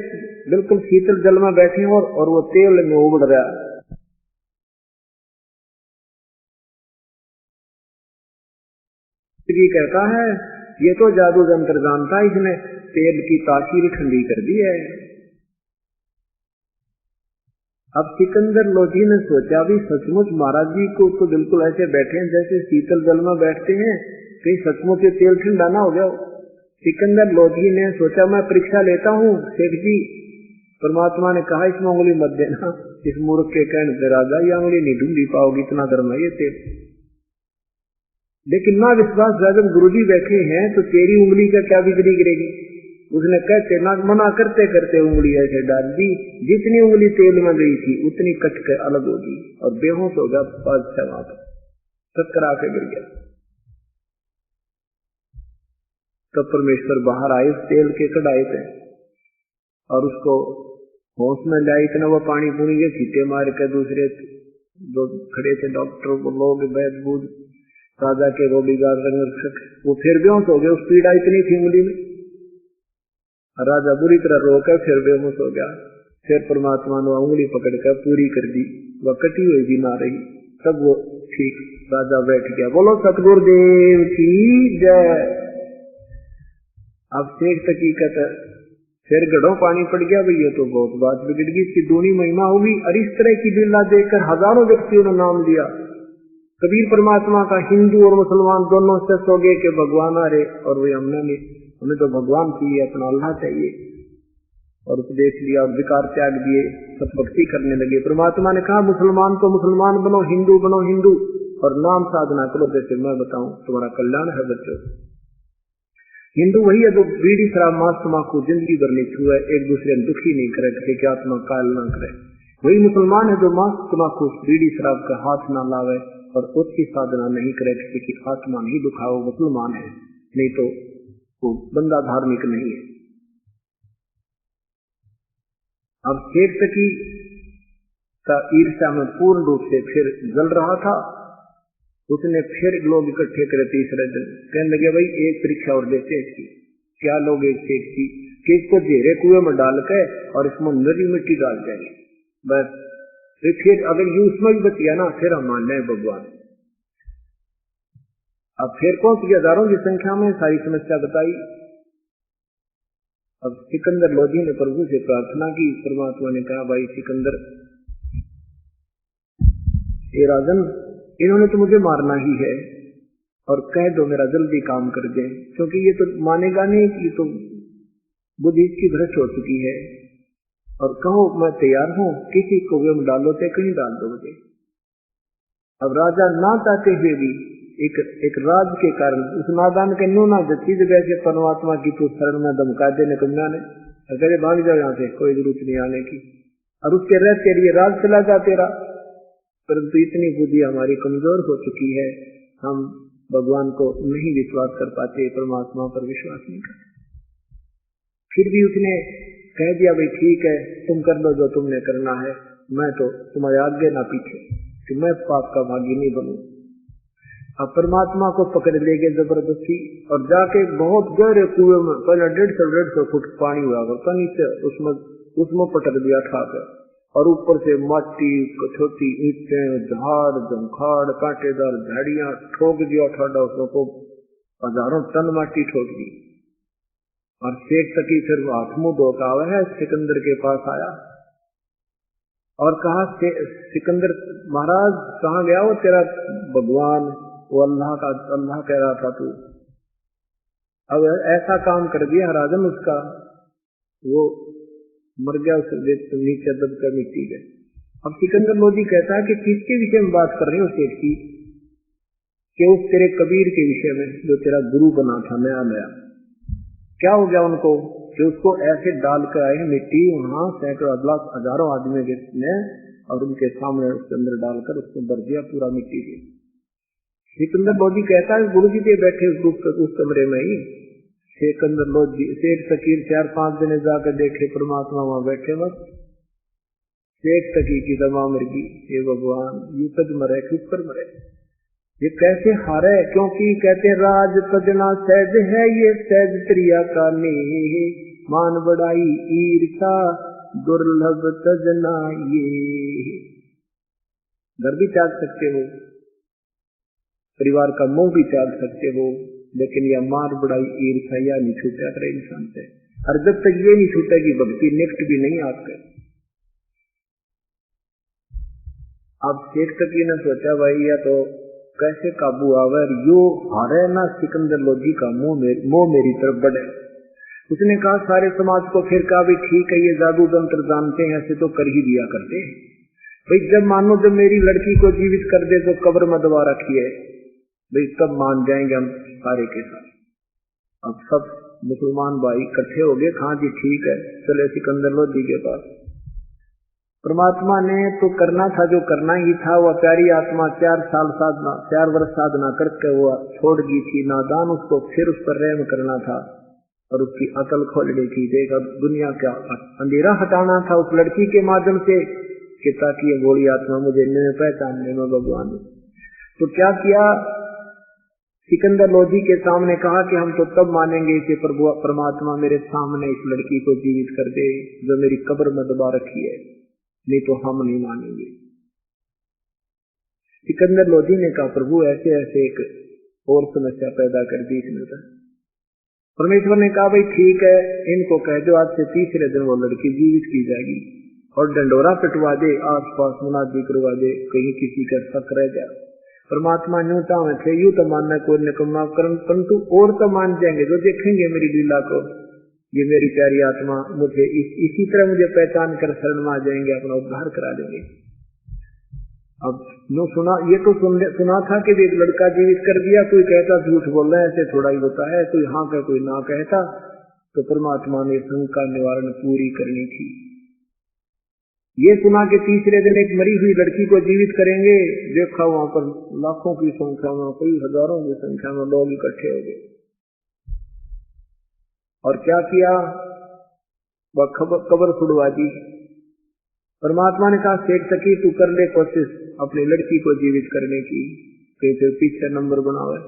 बिल्कुल शीतल जल में बैठे और वो तेल में उबल रहा। कहता है ये तो जादू जंत्र जानता, इसने तेल की तासीर ठंडी कर दी है। अब सिकंदर लोधी ने सोचा भी सचमुच महाराज जी को तो बिल्कुल ऐसे बैठे हैं जैसे शीतल जल में बैठते हैं, कहीं सचमुच ये तेल ठंडा ना हो गया। सिकंदर लोधी ने सोचा मैं परीक्षा लेता हूँ शेख जी। परमात्मा ने कहा इसमें उंगली मत देना, इस मूर्ख के कहने से राजा ये उंगली नहीं ढूंढी पाओगी, इतना गर्म है ये तेल। लेकिन ना विश्वास जब गुरुजी बैठे हैं तो तेरी उंगली का क्या बिगड़ी गिरेगी। उसने कहते ना मना करते करते उंगली ऐसे डाल दी, जितनी उंगली तेल में गई थी उतनी कट के अलग होगी और बेहोश हो गया। 5-6 वहां पर चक्कर आके गिर गया। तब परमेश्वर बाहर आए उस तेल के कढ़ाई पे और उसको होश में लाए। इतना वो पानी पूरी के छींटे मार के दूसरे जो खड़े थे डॉक्टर लोग, वैद्य बूढ़, राजा के बॉडीगार्ड, रंगरक्षक, वो फिर बेहोश हो गए। उस पीड़ा इतनी थी उंगली में। राजा बुरी तरह रोकर फिर बेहोश हो गया। फिर परमात्मा ने उंगली पकड़कर पूरी कर दी, वह कटी हुई भी ना रही। तब वो ठीक राजा बैठ गया। बोलो सतगुरुदेव की जय। अब शेख तकी कहता फिर गढ़ों पानी पड़ गया। भाई ये तो बहुत बात बिगड़ गई, इसकी दूनी महिमा होगी। और इस तरह की लीला देखकर हजारों व्यक्तियों ने नाम लिया। कबीर परमात्मा का हिंदू और मुसलमान दोनों से सोगे के भगवान आ रहे, और वे हमें तो भगवान चाहिए, अपना अल्लाह चाहिए। और उपदेश लिया और विकार त्याग दिए, सतभक्ति करने लगे। परमात्मा ने कहा मुसलमान तो मुसलमान बनो, हिंदू बनो हिंदू, और नाम साधना करो जैसे मैं बताऊं, तुम्हारा कल्याण है बच्चों। हिंदू वही है जो बीड़ी शराब मांस तम्बाकू जिंदगी भर नहीं छुए, एक दूसरे को दुखी नहीं करे, किसी की आत्मा कायल ना करे। वही मुसलमान है जो मांस तम्बाकू बीड़ी शराब का हाथ ना लावे और उसकी साधना नहीं करे, किसी की आत्मा नहीं दुखाओ, मुसलमान है। नहीं तो वो बंदा धार्मिक नहीं है। अब शेख तकी का ईर्ष्या में पूर्ण रूप से फिर जल रहा था। उसने फिर लोग इकट्ठे करे तीसरे दिन, कहने लगे भाई एक परीक्षा और देते इसकी। क्या लोग एक शेख की कि इसको घेरे कुएं में डाल के और इसमें नरी मिट्टी डाल जाएंगे बस। फिर अगर ये उसमें भी बच गया ना फिर हम मान लें भगवान। अब फिर पहुंच गया हजारों की संख्या में, सारी समस्या बताई। अब सिकंदर लोधी ने प्रभु से प्रार्थना की। परमात्मा ने कहा भाई सिकंदर, ये राजन इन्होंने तो मुझे मारना ही है, और कह दो मेरा जल्दी काम कर दे, क्योंकि ये तो मानेगा नहीं कि तो बुद्धि की भ्रष्ट हो चुकी है। और कहो मैं तैयार हूं, किसी को भी डालो तो कहीं डाल दो मुझे। अब राजा ना चाहते हुए भी एक राज के कारण उस नादान के न्यू ना जती जगह से परमात्मा की तो शरण में धमका देने कन्या ने अगर भाग जाओ यहाँ से, कोई जरूरत नहीं आने की, और उसके रहते लिए राज चला जा तेरा। परंतु इतनी बुद्धि हमारी कमजोर हो चुकी है, हम भगवान को नहीं विश्वास कर पाते, परमात्मा पर विश्वास नहीं करते। फिर भी उसने कह दिया भाई ठीक है तुम कर लो जो तुमने करना है, मैं तो तुम्हारे आगे ना पीछे, कि मैं पाप का भागी नहीं बनूं। अब परमात्मा को पकड़ ले गए जबरदस्ती और जाके बहुत गहरे कुएं में, पहले 150 फुट पानी हुआ करता नीचे, उसमें पटक दिया ठाकर, और ऊपर से माटी छोटी ईंटें झाड़ झंखाड़ कांटेदार झाड़ियां ठोक दिया ठाडा, उसको हजारों टन माटी ठोक दी। और शेख तकी फिर हाथ मुंह धोका हुआ है सिकंदर के पास आया और कहा सिकंदर महाराज कहाँ गया वो तेरा भगवान, वो अल्लाह कह रहा था तू, अब ऐसा काम कर दिया राजन उसका, वो मर गया, उस नीचे दब कर मिट्टी गए। अब सिकंदर लोधी कहता है कि किसके विषय में बात कर रहे हो शेख की, कि उस तेरे कबीर के विषय में जो तेरा गुरु बना था नया नया, क्या हो गया उनको कि उसको ऐसे डाल कर आए मिट्टी, वहां सैकड़ों हजारों आदमी ने, और उनके सामने उसके अंदर डालकर उसको भर दिया पूरा मिट्टी से। सिकंदर लोधी कहता है गुरु जी पे बैठे उस कमरे में ही सिकंदर लोधी शेख फकीर 4-5 दिन जाकर देखे परमात्मा वहां बैठे मत। शेख फकीर की दमा मर गई, हे भगवान ये कद मरे किस पर मरे, ये कैसे हारे, क्योंकि कहते राज तजना सहज है ये सहज प्रिया का ने, मान बढ़ाई ईर्षा दुर्लभ तजना ये। घर भी त्याग सकते हो, परिवार का मोह भी त्याग सकते हो, लेकिन यह मार बढ़ाई ईर्ष्या या नहीं छूटा करे इंसान से। और जब तक ये नहीं छूटेगी भक्ति निकट भी नहीं आपके। अब शेख तकी ने सोचा भाई या तो कैसे काबू आवे, यो हारे ना सिकंदर लोधी का मोह मेरी तरफ बढ़े। उसने कहा सारे समाज को फिर कहा भी ठीक है ये जादू तंत्र जानते हैं, ऐसे तो कर ही दिया करते भाई, जब मानो जब मेरी लड़की को जीवित कर दे तो कब्र में दबा रखी है भाई, तब मान जाएंगे हम सारे के साथ। अब सब मुसलमान भाई इकट्ठे हो गए, हाँ जी ठीक है, चले सिकंदर लोधी के पास। परमात्मा ने तो करना था जो करना ही था, वह प्यारी आत्मा 4 वर्ष साधना करके वो छोड़ गई थी नादान, उसको फिर उस पर रहम करना था और उसकी अकल खोलनी थी। देखा दुनिया का अंधेरा हटाना था उस लड़की के माध्यम से कि ताकि ये गोली आत्मा मुझे पहचानने में भगवान। तो क्या किया, सिकंदर लोधी के सामने कहा कि हम तो तब मानेंगे इसे प्रभु परमात्मा मेरे सामने इस लड़की को जीवित कर दे जो मेरी कब्र में दबा रखी है, नहीं तो हम नहीं मानेंगे। सिकंदर लोधी ने कहा प्रभु ऐसे ऐसे एक और समस्या पैदा कर दी इसने। परमेश्वर ने कहा भाई ठीक है, इनको कह दो आज से तीसरे दिन वो लड़की जीवित की जाएगी और डंडोरा पिटवा दे, आस पास मुनादी करवा दे, कहीं किसी का शक रह जाए। परमात्मा न्यूता में थे यूं तो मानना कोई निकम्मा करम, परंतु और तो मान जाएंगे जो देखेंगे मेरी लीला को, ये मेरी प्यारी आत्मा मुझे इसी तरह मुझे पहचान कर शरण में आ जाएंगे, अपना उद्धार करा देंगे। अब नो सुना, ये तो सुना था कि एक लड़का जीवित कर दिया, कोई कहता झूठ बोल रहा है, ऐसे थोड़ा ही होता है, कोई हाँ कह कोई ना कहता। तो परमात्मा ने शंका निवारण पूरी करनी थी। ये सुना कि तीसरे दिन एक मरी हुई लड़की को जीवित करेंगे, देखा वहां पर लाखों की संख्या में, कई हजारों की संख्या में लोग इकट्ठे हो गए। और क्या किया, वह कब्र छुड़वा दी। परमात्मा ने कहा शेख तकी तू कर ले कोशिश अपनी लड़की को जीवित करने की, फिर पीछे नंबर बनावे।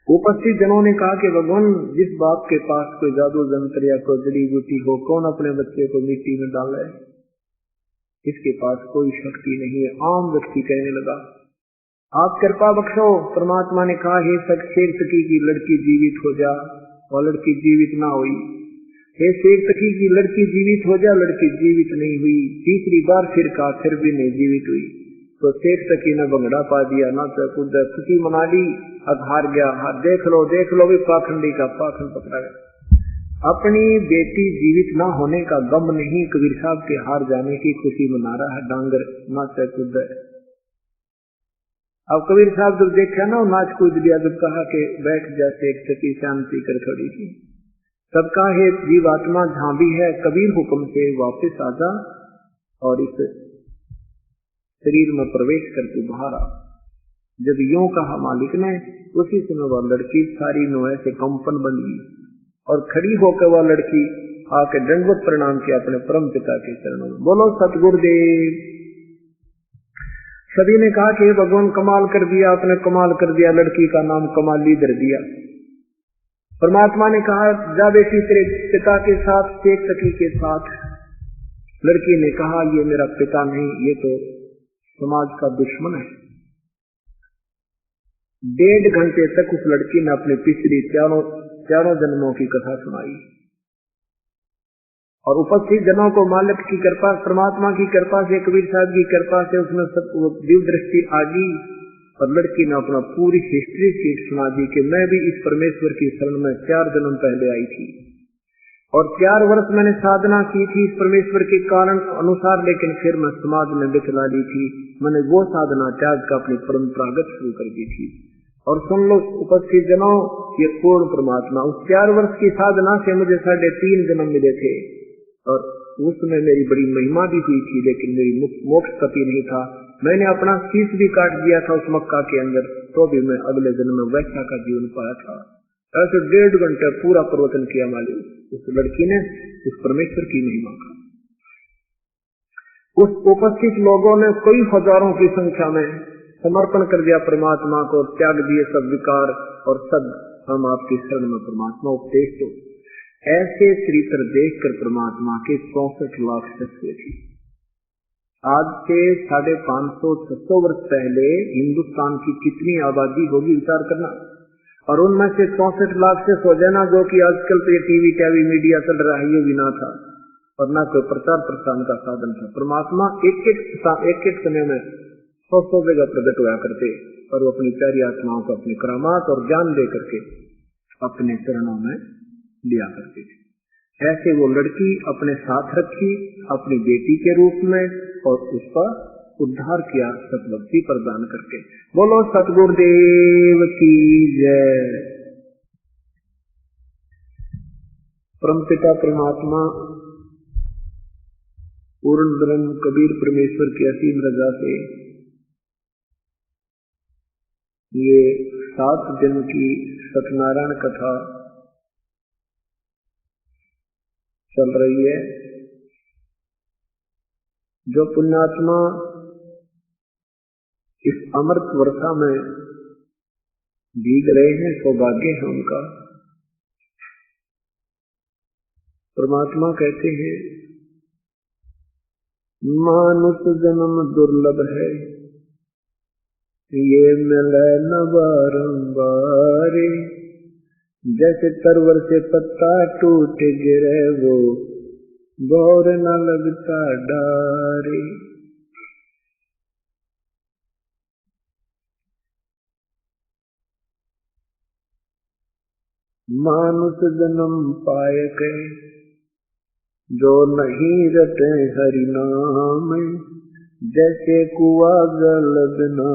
उपस्थित जनों ने कहा कि भगवान जिस बाप के पास कोई जादू जंत्र या कोई जड़ी बूटी हो, कौन अपने बच्चे को मिट्टी में डाले, इसके पास कोई शक्ति नहीं है। आम व्यक्ति कहने लगा आप कृपा बख्शो। परमात्मा ने कहा हे शेख तकी की लड़की जीवित हो जा, और लड़की जीवित ना हुई। हे शेख तकी की लड़की जीवित हो जा, लड़की जीवित नहीं हुई। तीसरी बार फिर कहा, फिर भी नहीं जीवित हुई। तो शेख तकी ने भंगड़ा पा दिया, ना तो खुद खुशी मना ली, अब हार गया। देख लो भी पाखंडी का पाखंड पकड़ा गया। अपनी बेटी जीवित ना होने का गम नहीं, कबीर साहब के हार जाने की खुशी मना रहा है डांगर, नाच कूद। अब कबीर साहब जब देखा ना नाच कूद दिया, जब कहा कि बैठ जा शेख तकी शांति कर थोड़ी सी, तब कहा हे जीवात्मा जहां भी है कबीर हुक्म से वापस आजा और इस शरीर में प्रवेश करके बाहर आ। जब यूं कहा मालिक ने, उसी समय वह लड़की सारी नोए से कंपन बन गई और खड़ी होकर वह लड़की आके दंडवत प्रणाम किया अपने परम पिता के चरणों में। बोलो सतगुरुदेव। सभी ने कहा कि भगवान कमाल कर दिया, आपने कमाल कर दिया, लड़की का नाम कमाली धर दिया। परमात्मा ने कहा जा बेटी तेरे पिता के साथ, शेख तकी के साथ। लड़की ने कहा ये मेरा पिता नहीं, ये तो समाज का दुश्मन है। 1.5 घंटे तक उस लड़की ने अपनी पिछली चारों जन्मों की कथा सुनाई और उपस्थित जनों को मालिक की कृपा, परमात्मा की कृपा से, कबीर साहब की कृपा से उसमें सब दिव्य दृष्टि आ गई और लड़की ने अपना पूरी हिस्ट्री शीट सुना दी कि मैं भी इस परमेश्वर की शरण में 4 जन्म पहले आई थी और 4 वर्ष मैंने साधना की थी इस परमेश्वर के कारण अनुसार, लेकिन फिर मैं समाज में बिखला दी थी। मैंने वो साधना त्याग कर अपनी परंपरागत शुरू कर दी थी। और सुन लो उपस्थित जनों, ये पूर्ण परमात्मा, उस 4 वर्ष की साधना से मुझे 3.5 जन्म मिले थे और उसमें मेरी बड़ी महिमा भी हुई थी, लेकिन मेरी मोक्ष पति नहीं था। मैंने अपना शीश भी काट दिया था उस मक्का के अंदर, तो भी मैं अगले जन्म में वैसा का जीवन पाया था। ऐसे 1.5 घंटे पूरा प्रवचन किया मालिक उस लड़की ने उस परमेश्वर की महिमा का। उस उपस्थित लोगों ने कई हजारों की संख्या में समर्पण कर दिया परमात्मा को, त्याग दिए सब विकार और सब हम आपकी शरण में परमात्मा उपदेश दो। ऐसे चरित्र देखकर परमात्मा के 64 लाख सत्य थी। आज से 550-600 वर्ष पहले हिंदुस्तान की कितनी आबादी होगी विचार करना, और उनमें से 64 लाख से सौ जाना जो कि आजकल तो ये टीवी मीडिया चल रहा है ये भी ना था, और न कोई प्रचार प्रसार का साधन था। परमात्मा एक एक समय में 100 जगह प्रकट हुआ करते और वो अपनी प्यारी आत्माओं को अपने करामात और ज्ञान दे करके अपने चरणों में लिया करते थे। ऐसे वो लड़की अपने साथ रखी अपनी बेटी के रूप में और उसका उद्धार किया सतभक्ति प्रदान करके। बोलो सतगुरुदेव की जय। परमपिता परमात्मा पूर्ण ब्रह्म कबीर परमेश्वर की असीम रजा से ये 7 दिन की सत्यनारायण कथा चल रही है। जो पुण्यात्मा इस अमृत वर्षा में भीग रहे हैं सौभाग्य है उनका। परमात्मा कहते हैं मानुष जन्म दुर्लभ है, ये मिले न बारंबार। जैसे तरवर से पत्ता टूट गिरे वो गौर न लगता डारे। मानुष जन्म पाए के जो नहीं रटे हरि नाम। जैसे कुआ जल बिना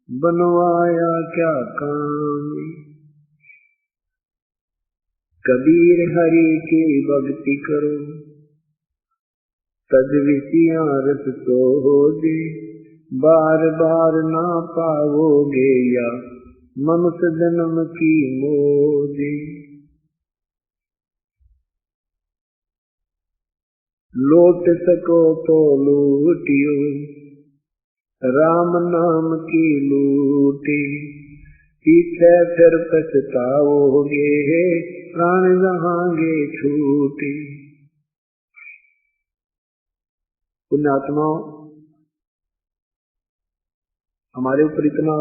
बनवाया क्या काम। कबीर हरि की भक्ति करो तज विषियां रस सोओगे। बार बार ना पाओगे या मनुष्य जन्म की मोदी। लौट सको तो लूटियो राम नाम की लूटी। पीछे फिर पछताओगे प्राण जहांगे छूटी। पुण्यात्माओं, हमारे ऊपर इतना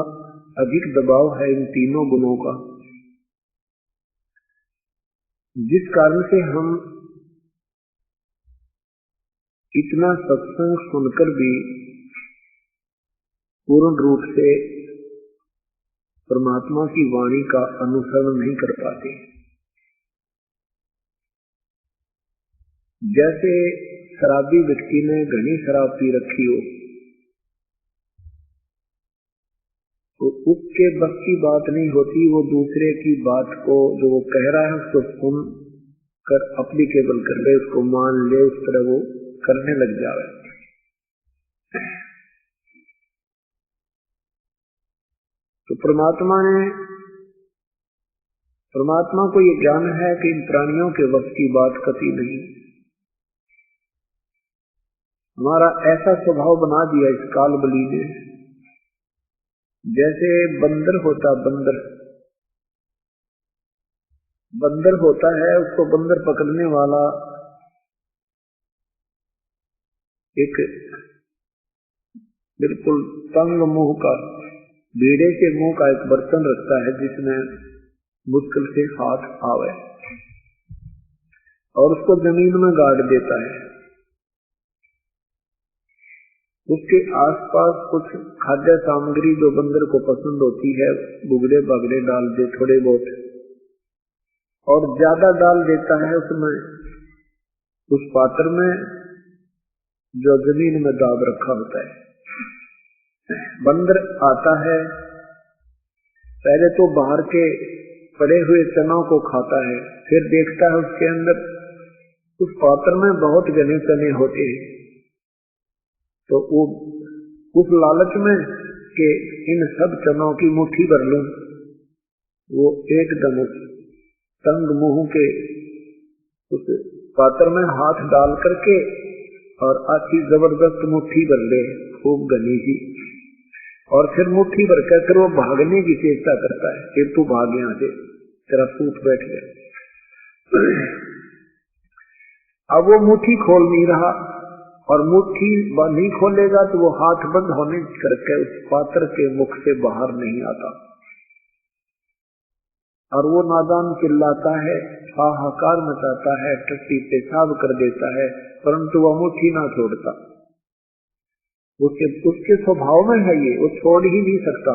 अधिक दबाव है इन तीनों गुणों का, जिस कारण से हम इतना सत्संग सुनकर भी पूर्ण रूप से परमात्मा की वाणी का अनुसरण नहीं कर पाते। जैसे शराबी व्यक्ति ने घनी शराब पी रखी हो तो उसके बस की बात नहीं होती, वो दूसरे की बात को जो वो कह रहा है उसको सुन कर अप्लीकेबल कर ले, उसको मान ले, उस तरह वो करने लग जावे। तो परमात्मा को ये ज्ञान है कि इन प्राणियों के वक्त की बात कभी नहीं। हमारा ऐसा स्वभाव बना दिया इस काल बली ने, जैसे बंदर होता है, उसको बंदर पकड़ने वाला एक बिल्कुल तंग मुंह का, भेड़े के मुंह का एक बर्तन रखता है जिसमें मुश्किल से हाथ आवे और उसको जमीन में गाड़ देता है। उसके आसपास कुछ खाद्य सामग्री जो बंदर को पसंद होती है, बुगड़े बागड़े डाल दे थोड़े बहुत, और ज्यादा डाल देता है उसमें, उस पात्र में जो जमीन में दाब रखा होता है। बंदर आता है, पहले तो बाहर के पड़े हुए चनों को खाता है, फिर देखता है उसके अंदर उस पात्र में बहुत घने चने होते हैं, तो वो उस लालच में कि इन सब चनों की मुट्ठी भर लूं, वो एकदम तंग मुंह के उस पात्र में हाथ डाल करके और अच्छी जबरदस्त मुट्ठी भर ले, खूब घनी सी, और फिर मुट्ठी भर कर फिर वो भागने की चेष्टा करता है। फिर तू भाग यहां से, तेरा सूट बैठ गया। अब वो मुट्ठी खोल नहीं रहा, और मुट्ठी नहीं खोलेगा तो वो हाथ बंद होने करके उस पात्र के मुख से बाहर नहीं आता, और वो नादान चिल्लाता है हाहाकार मचाता है, टट्टी पेशाब कर देता है, परंतु वह मुट्ठी ना छोड़ता। उसके स्वभाव में है ये, वो छोड़ ही नहीं सकता।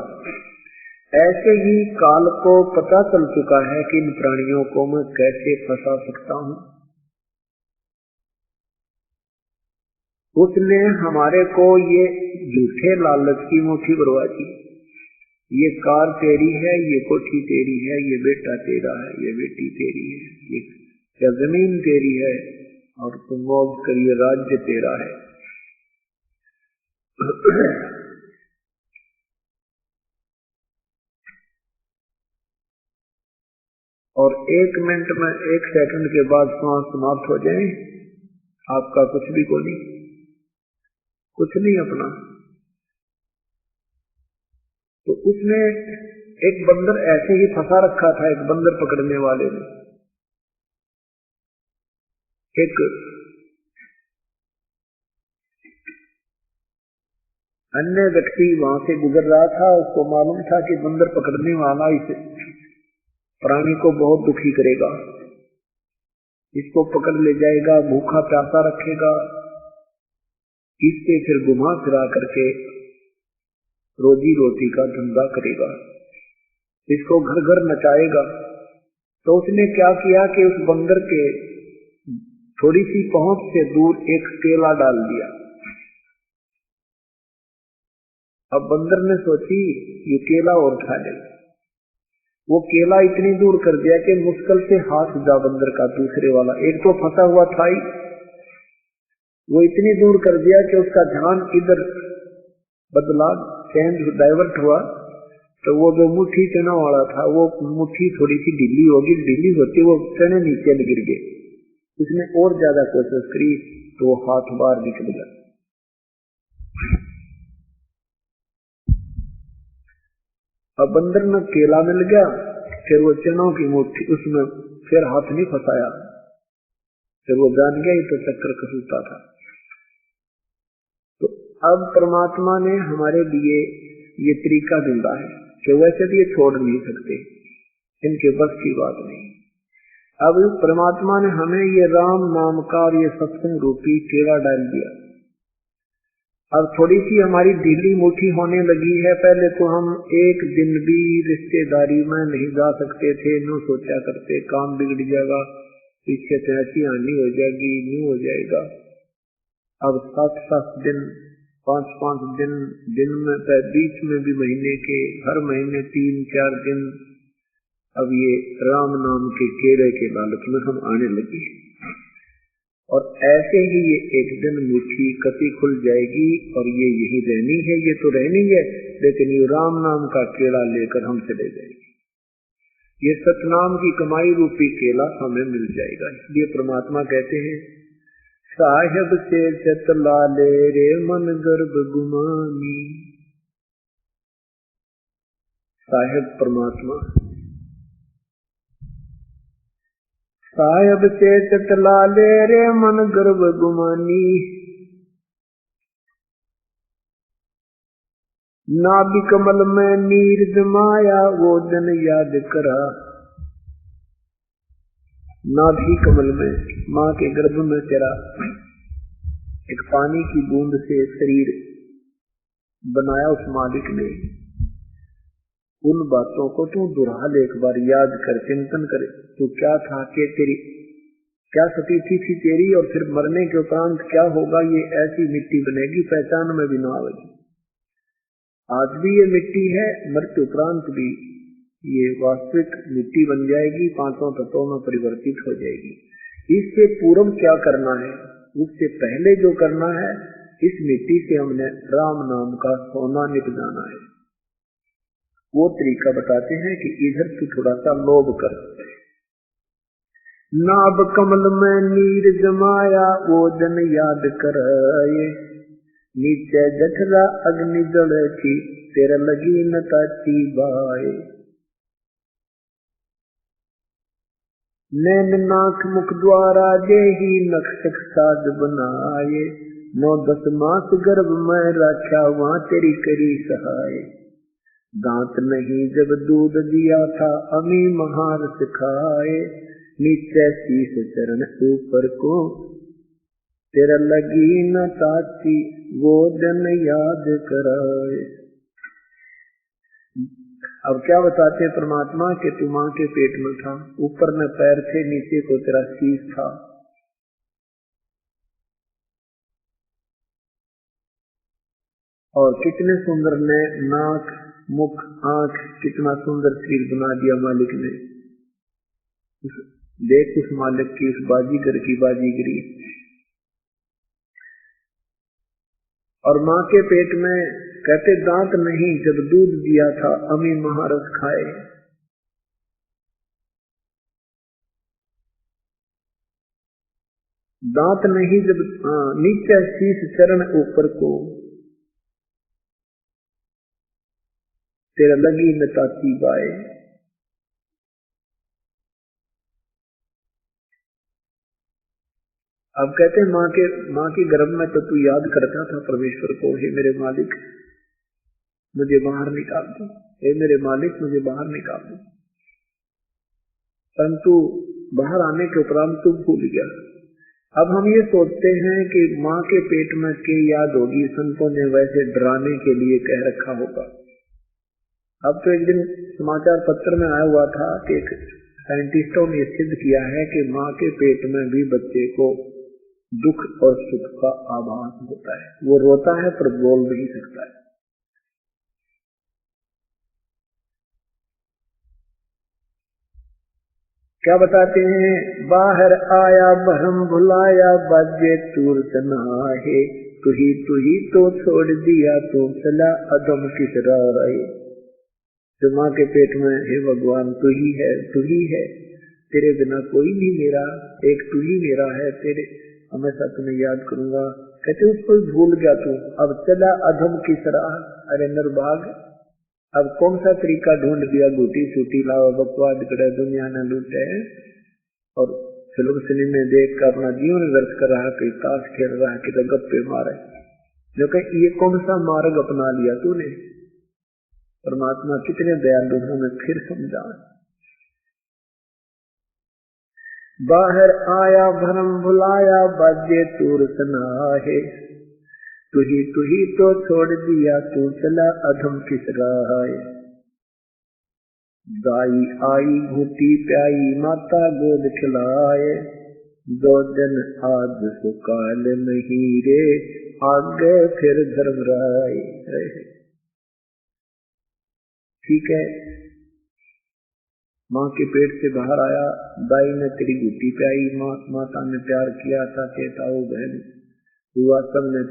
ऐसे ही काल को पता चल चुका है कि इन प्राणियों को मैं कैसे फंसा सकता हूँ। उसने हमारे को ये झूठे लालच की मुट्ठी भरवा दी। ये कार तेरी है, ये कोठी तेरी है, ये बेटा तेरा है, ये बेटी तेरी है, ये जमीन तेरी है, और तुम मौज करिए, राज्य तेरा है। और 1 मिनट में 1 सेकंड के बाद सांस समाप्त हो जाए, आपका कुछ भी को नहीं, कुछ नहीं अपना। तो उसने एक बंदर ऐसे ही फंसा रखा था। एक बंदर पकड़ने वाले ने एक अन्य व्यक्ति वहां से गुजर रहा था, उसको मालूम था कि बंदर पकड़ने वाला इस प्राणी को बहुत दुखी करेगा, इसको पकड़ ले जाएगा, भूखा प्यासा रखेगा, इससे फिर घुमा फिरा करके रोजी रोटी का धंधा करेगा, इसको घर घर नचाएगा। तो उसने क्या किया कि उस बंदर के थोड़ी सी पहुंच से दूर एक केला डाल दिया। अब बंदर ने सोची ये केला और खा ले। वो केला इतनी दूर कर दिया कि मुश्किल से हाथ जा बंदर का दूसरे वाला, एक तो फंसा हुआ था ही, वो इतनी दूर कर दिया कि उसका ध्यान इधर बदला, चेंज डाइवर्ट हुआ। तो वो जो मुट्ठी चना वाला था, वो मुट्ठी थोड़ी सी ढीली होगी, ढीली होती वो चने नीचे गिर गए। उसने और ज्यादा कोशिश करी तो वो हाथ बाहर निकल गया। अब बंदर में केला मिल गया, फिर वो चनों की मुट्ठी उसमें फिर हाथ नहीं फंसाया, फिर वो जान गया ये तो चक्कर कसूता था। तो अब परमात्मा ने हमारे लिए ये तरीका ढूंढा है कि वैसे भी ये छोड़ नहीं सकते, इनके बस की बात नहीं। अब परमात्मा ने हमें ये राम नाम का और ये सत्संग रूपी केला डाल दिया। अब थोड़ी सी हमारी ढीली मुट्ठी होने लगी है। पहले तो हम एक दिन भी रिश्तेदारी में नहीं जा सकते थे, नो सोचा करते काम बिगड़ जाएगा, पीछे से ऐसी हानि हो जाएगी, न्यू हो जाएगा। अब 7-7 दिन 5-5 दिन में बीच में भी महीने के, हर महीने 3-4 दिन अब ये राम नाम के केले के लालच में हम आने लगे। और ऐसे ही ये एक दिन मुट्ठी कति खुल जाएगी और ये यही रहनी है, ये तो रहनी है, लेकिन ये राम नाम का केला लेकर हम चले जाएंगे। ये सतनाम की कमाई रूपी केला हमें मिल जाएगा। इसलिए परमात्मा कहते हैं साहेब से चतला ले रे मन गर्भ गुमानी। साहेब परमात्मा, साहेब से चतला ले रे मन गर्भ गुमानी। नाभि कमल में नीर जमाया वो दिन याद करा। नाभि कमल में, माँ के गर्भ में तेरा एक पानी की बूंद से शरीर बनाया उस मालिक ने। उन बातों को तू दुहराल एक बार याद कर, चिंतन करे। तू क्या था कि तेरी क्या सतीथी थी तेरी, और फिर मरने के उपरांत क्या होगा। ये ऐसी मिट्टी बनेगी पहचान में भी ना आएगी। आज भी ये मिट्टी है, मृत्यु उपरांत भी ये वास्तविक मिट्टी बन जाएगी, 5 तत्वों में परिवर्तित हो जाएगी। इससे पूर्व क्या करना है, उससे पहले जो करना है, इस मिट्टी से हमने राम नाम का सोना निपजाना है। वो तरीका बताते हैं कि इधर से थोड़ा सा लोभ कर। नाभ कमल में नीर जमाया वो दिन याद कर, नीचे जठरा अग्नि जल की तेरा लगी न ताती बाए। नैन नाक मुख द्वारा जे ही नक्षक साध बनाए। 9-10 मास गर्भ में रखा वहां तेरी करी सहाय। दांत नहीं जब दूध दिया था अमी महार सिखाए। नीचे शीश चरण ऊपर को, तेरा लगी न ताती वो दिन याद कराए। अब क्या बताते परमात्मा कि तू मां के पेट में था, ऊपर में पैर थे, नीचे को तेरा शीश था, और कितने सुंदर ने नाक मुख आंख, कितना सुंदर शरीर बना दिया मालिक ने। देख उस मालिक की, उस बाजीगर की बाजीगरी। और मां के पेट में कहते दांत नहीं, जब दूध दिया था अमी महारस खाए। दांत नहीं जब नीचे शीश चरण ऊपर को, तेरा लगी न ताती बाए। अब कहते हैं माँ के गर्भ में तो तू याद करता था परमेश्वर को, हे मेरे मालिक मुझे बाहर निकाल दो, हे मेरे मालिक मुझे बाहर निकाल दो। परंतु बाहर आने के उपरांत तू भूल गया। अब हम ये सोचते हैं कि माँ के पेट में के याद होगी, संतों ने वैसे डराने के लिए कह रखा होगा। अब तो एक दिन समाचार पत्र में आया हुआ था कि साइंटिस्टों ने सिद्ध किया है कि माँ के पेट में भी बच्चे को दुख और सुख का आभास होता है। वो रोता है पर बोल नहीं सकता है। क्या बताते हैं, बाहर आया भरम भुलाया बाजे तूर तनाहे, तू ही तो छोड़ दिया तो चला अदम किस राहे। जो माँ के पेट में, हे भगवान तू ही है, तेरे बिना कोई नहीं मेरा, एक तू ही मेरा है, तेरे हमेशा तुम्हें याद करूंगा। कहते उसको भूल गया तू, अब चला अधम किस राह। अरे निर्भाग, अब कौन सा तरीका ढूंढ दिया, घूटी सूटी लाओ बकवाद करे दुनिया न लूटे, और फिल्म सिनेमे देख कर अपना जीवन व्यर्थ कर रहा, कहीं ताश खेल रहा, कि गप्पे मारे। जो कहे ये कौन सा मार्ग अपना लिया तूने। परमात्मा कितने दयालु हमें फिर समझा। बाहर आया भरम भुलाया बाजे तूर सनाहे, तू ही तो छोड़ दिया तू चला अधम किस राहे। गाई आई घूटी प्याई माता गोद खिलाए, दो दिन आज सुकाल नहीं रे, आगे फिर धर्मराय। ठीक है, माँ के पेट से बाहर आया, दाई ने तेरी घूटी प्याई, माता ने प्यार किया था, ताऊ बहन हुआ, सब ने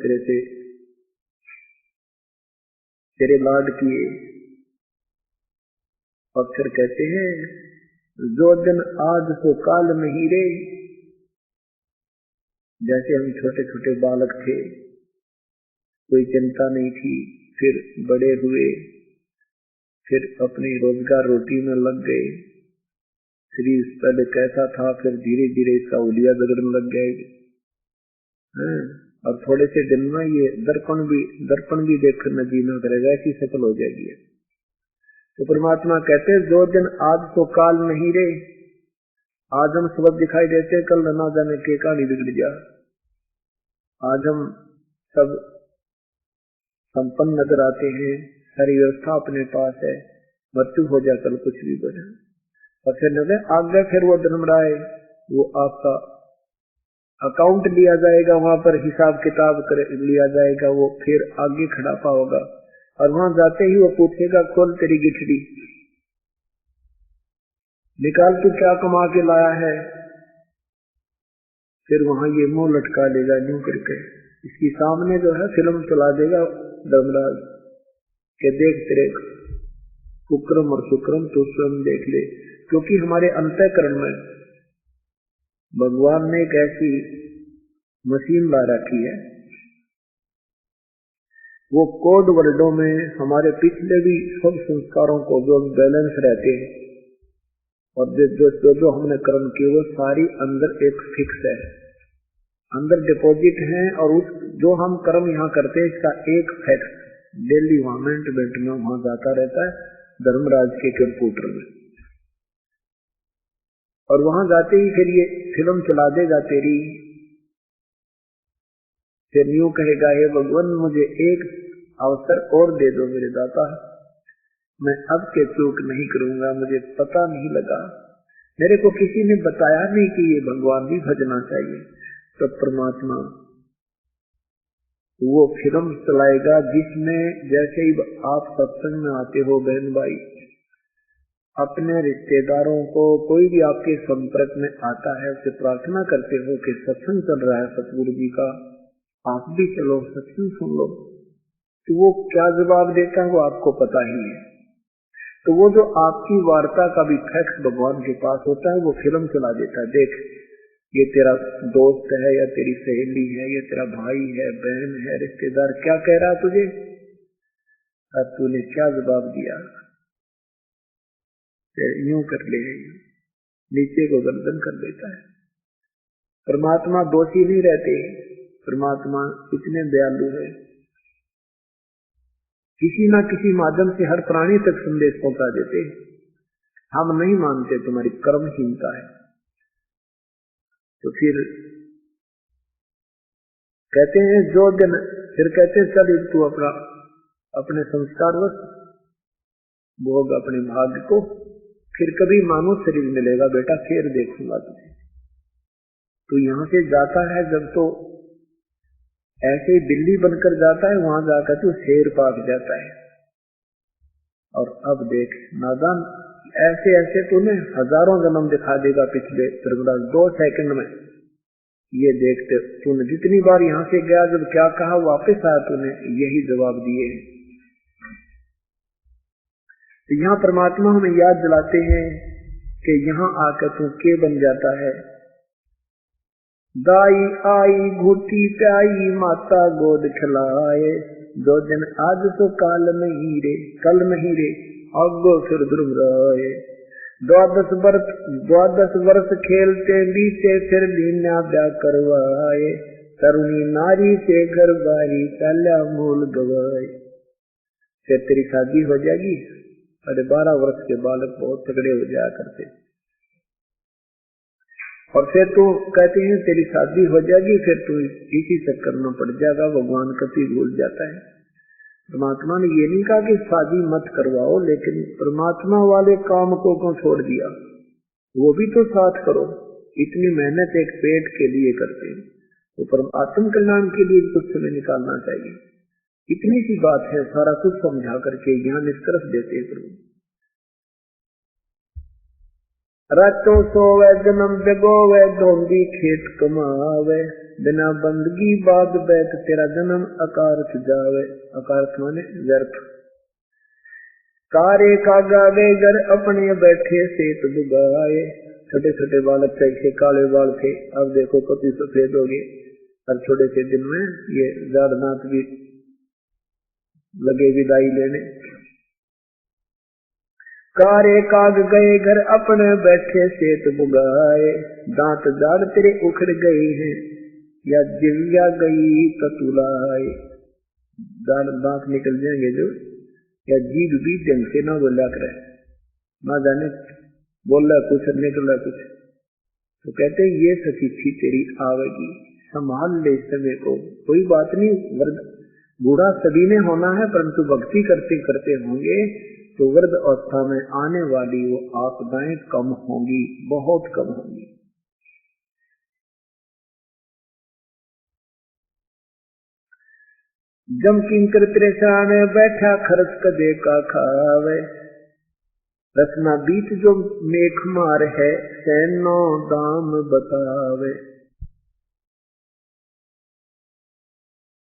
तेरे लाड किए। और फिर कहते हैं, जो दिन आज तो काल नहीं रे। जैसे हम छोटे छोटे बालक थे, कोई चिंता नहीं थी, फिर बड़े हुए, फिर अपनी रोजगार रोटी में लग गए। शरीर पहले कैसा था, फिर धीरे धीरे सहूलियत बिगड़ने लग गए। और थोड़े से दिन में ये दर्पण भी देखकर जीना करेगा, ऐसी शक्ल हो जाएगी। तो परमात्मा कहते जो दिन आज तो काल नहीं रे। आज हम सुबह दिखाई देते, कल ना जाने के कहानी बिगड़ जा। आज हम सब संपन्न नजर आते हैं, सारी व्यवस्था अपने पास है, मृत्यु हो जाए कल कुछ भी बने। और फिर नजर आगे फिर वो धर्मराय, वो आपका अकाउंट लिया जाएगा, वहां पर हिसाब किताब लिया जाएगा, वो फिर आगे खड़ा पाओगा। और वहां जाते ही वो पूछेगा, खोल तेरी गिठड़ी, निकाल तू क्या कमा के लाया है। फिर वहां ये मुंह लटका लेगा यूं करके, इसकी सामने जो है फिल्म चला देगा धर्मराज के, देख तेरे कुक्रम और सुक्रम तो स्वयं देख ले। क्योंकि हमारे अंतःकरण में भगवान ने एक ऐसी मशीन ला रखी है, वो कोड वर्डों में हमारे पिछले भी सब संस्कारों को जो बैलेंस रहते हैं, और जो हमने कर्म किए वो सारी अंदर एक फिक्स है, अंदर डिपॉजिट है। और उस जो हम कर्म यहाँ करते हैं इसका एक फैक्ट डेली वहां मिनट में वहां जाता रहता है धर्मराज के कंप्यूटर में। और वहां जाते ही फिर ये फिल्म चला देगा तेरी, फिर यूं कहेगा, हे भगवान मुझे एक अवसर और दे दो मेरे दाता, मैं अब के चूक नहीं करूंगा, मुझे पता नहीं लगा, मेरे को किसी ने बताया नहीं कि ये भगवान भी भजना चाहिए। तो परमात्मा वो फिल्म चलाएगा जिसमें जैसे ही आप सत्संग में आते हो बहन भाई, अपने रिश्तेदारों को कोई भी आपके संपर्क में आता है उससे प्रार्थना करते हो कि सत्संग चल रहा है सतगुरु जी का, आप भी चलो सत्संग सुन लो, तो वो क्या जवाब देता है वो आपको पता ही है। तो वो जो आपकी वार्ता का भी फैक्ट भगवान के पास होता है वो फिल्म चला देता है, देख ये तेरा दोस्त है या तेरी सहेली है, ये तेरा भाई है, बहन है, रिश्तेदार क्या कह रहा तुझे, अब तूने क्या जवाब दिया, यूं कर ले, नीचे को गर्दन कर देता है। परमात्मा दोषी नहीं रहते, परमात्मा इतने दयालु है, किसी ना किसी माध्यम से हर प्राणी तक संदेश पहुंचा देते। हम नहीं मानते, तुम्हारी कर्महीनता है। तो फिर कहते हैं जो दिन, फिर कहते हैं चल तू अपने संस्कारवश भोग अपने भाग्य को, फिर कभी मानव शरीर मिलेगा बेटा, फिर देखूंगा तुझे। तू यहां से जाता है जब तो ऐसे बिल्ली बनकर जाता है, वहां जाकर तू शेर पाक जाता है। और अब देख नादान, ऐसे ऐसे तूने हजारों जन्म दिखा देगा पिछले 2 सेकंड में। ये देखते तूने जितनी बार यहाँ से गया, जब क्या कहा वापस आया, तूने यही जवाब दिए। तो यहाँ परमात्मा हमें याद दिलाते हैं कि यहाँ आकर तू के बन जाता है। दाई आई घूटी प्याई माता गोद खिलाए, 2 दिन आज तो काल नहीं रे, कल नहीं रे, अगो फिर ध्रुव रहे। 12 वर्ष खेलते बीते, फिर लीना ब्याह करवाए, तरुणी नारी से घर बारी चाल्या मूल गवाए। फिर तेरी शादी हो जाएगी। अरे 12 वर्ष के बालक बहुत तगड़े हो जाया करते, और फिर तू कहते हैं तेरी शादी हो जाएगी, फिर तू इसी चक्कर में पड़ जाएगा, भगवान कभी भूल जाता है। परमात्मा ने ये नहीं कहा कि शादी मत करवाओ, लेकिन परमात्मा वाले काम को क्यों छोड़ दिया, वो भी तो साथ करो। इतनी मेहनत एक पेट के लिए करते हैं, तो आत्म कल्याण के लिए कुछ समय निकालना चाहिए। इतनी सी बात है, सारा कुछ समझा करके यहाँ निष्कर्ष देते हैं प्रभु। रातों सोवे जन्म जगोवे, ढोंगी खेत कमावे, बिना बंदगी बाद बैठ तेरा जन्म अकारथ जावे। अकारथ माने व्यर्थ। कारे का गावे घर अपने बैठे सेत बुगाए। छोटे छोटे बालक कैसे काले बाल थे, अब देखो कति सफेद हो गए, और छोटे से दिन में ये जाड़नाथ भी लगे विदाई लेने। कारे काग गए घर अपने बैठे सेत बुगाए, दांत जाड़ तेरे उखड़ गए हैं, या जिव्या गई ततुलाए। दांत निकल जाएंगे जो, या जीभ भी ढंग से ना बोला करे, ना जाने बोला कुछ निकला कुछ। तो कहते ये सचिथी तेरी आवेगी, संभाल ले समय को। कोई बात नहीं, बूढ़ा सभी ने होना है, परंतु भक्ति करते करते होंगे तो वृद्ध अवस्था में आने वाली वो आपदाएं कम होंगी, बहुत कम होंगी। जम किंकर त्रेषाने बैठा खर्च कदे का खावे, रसना बीत जो मेघ मार है सैनो दाम बतावे।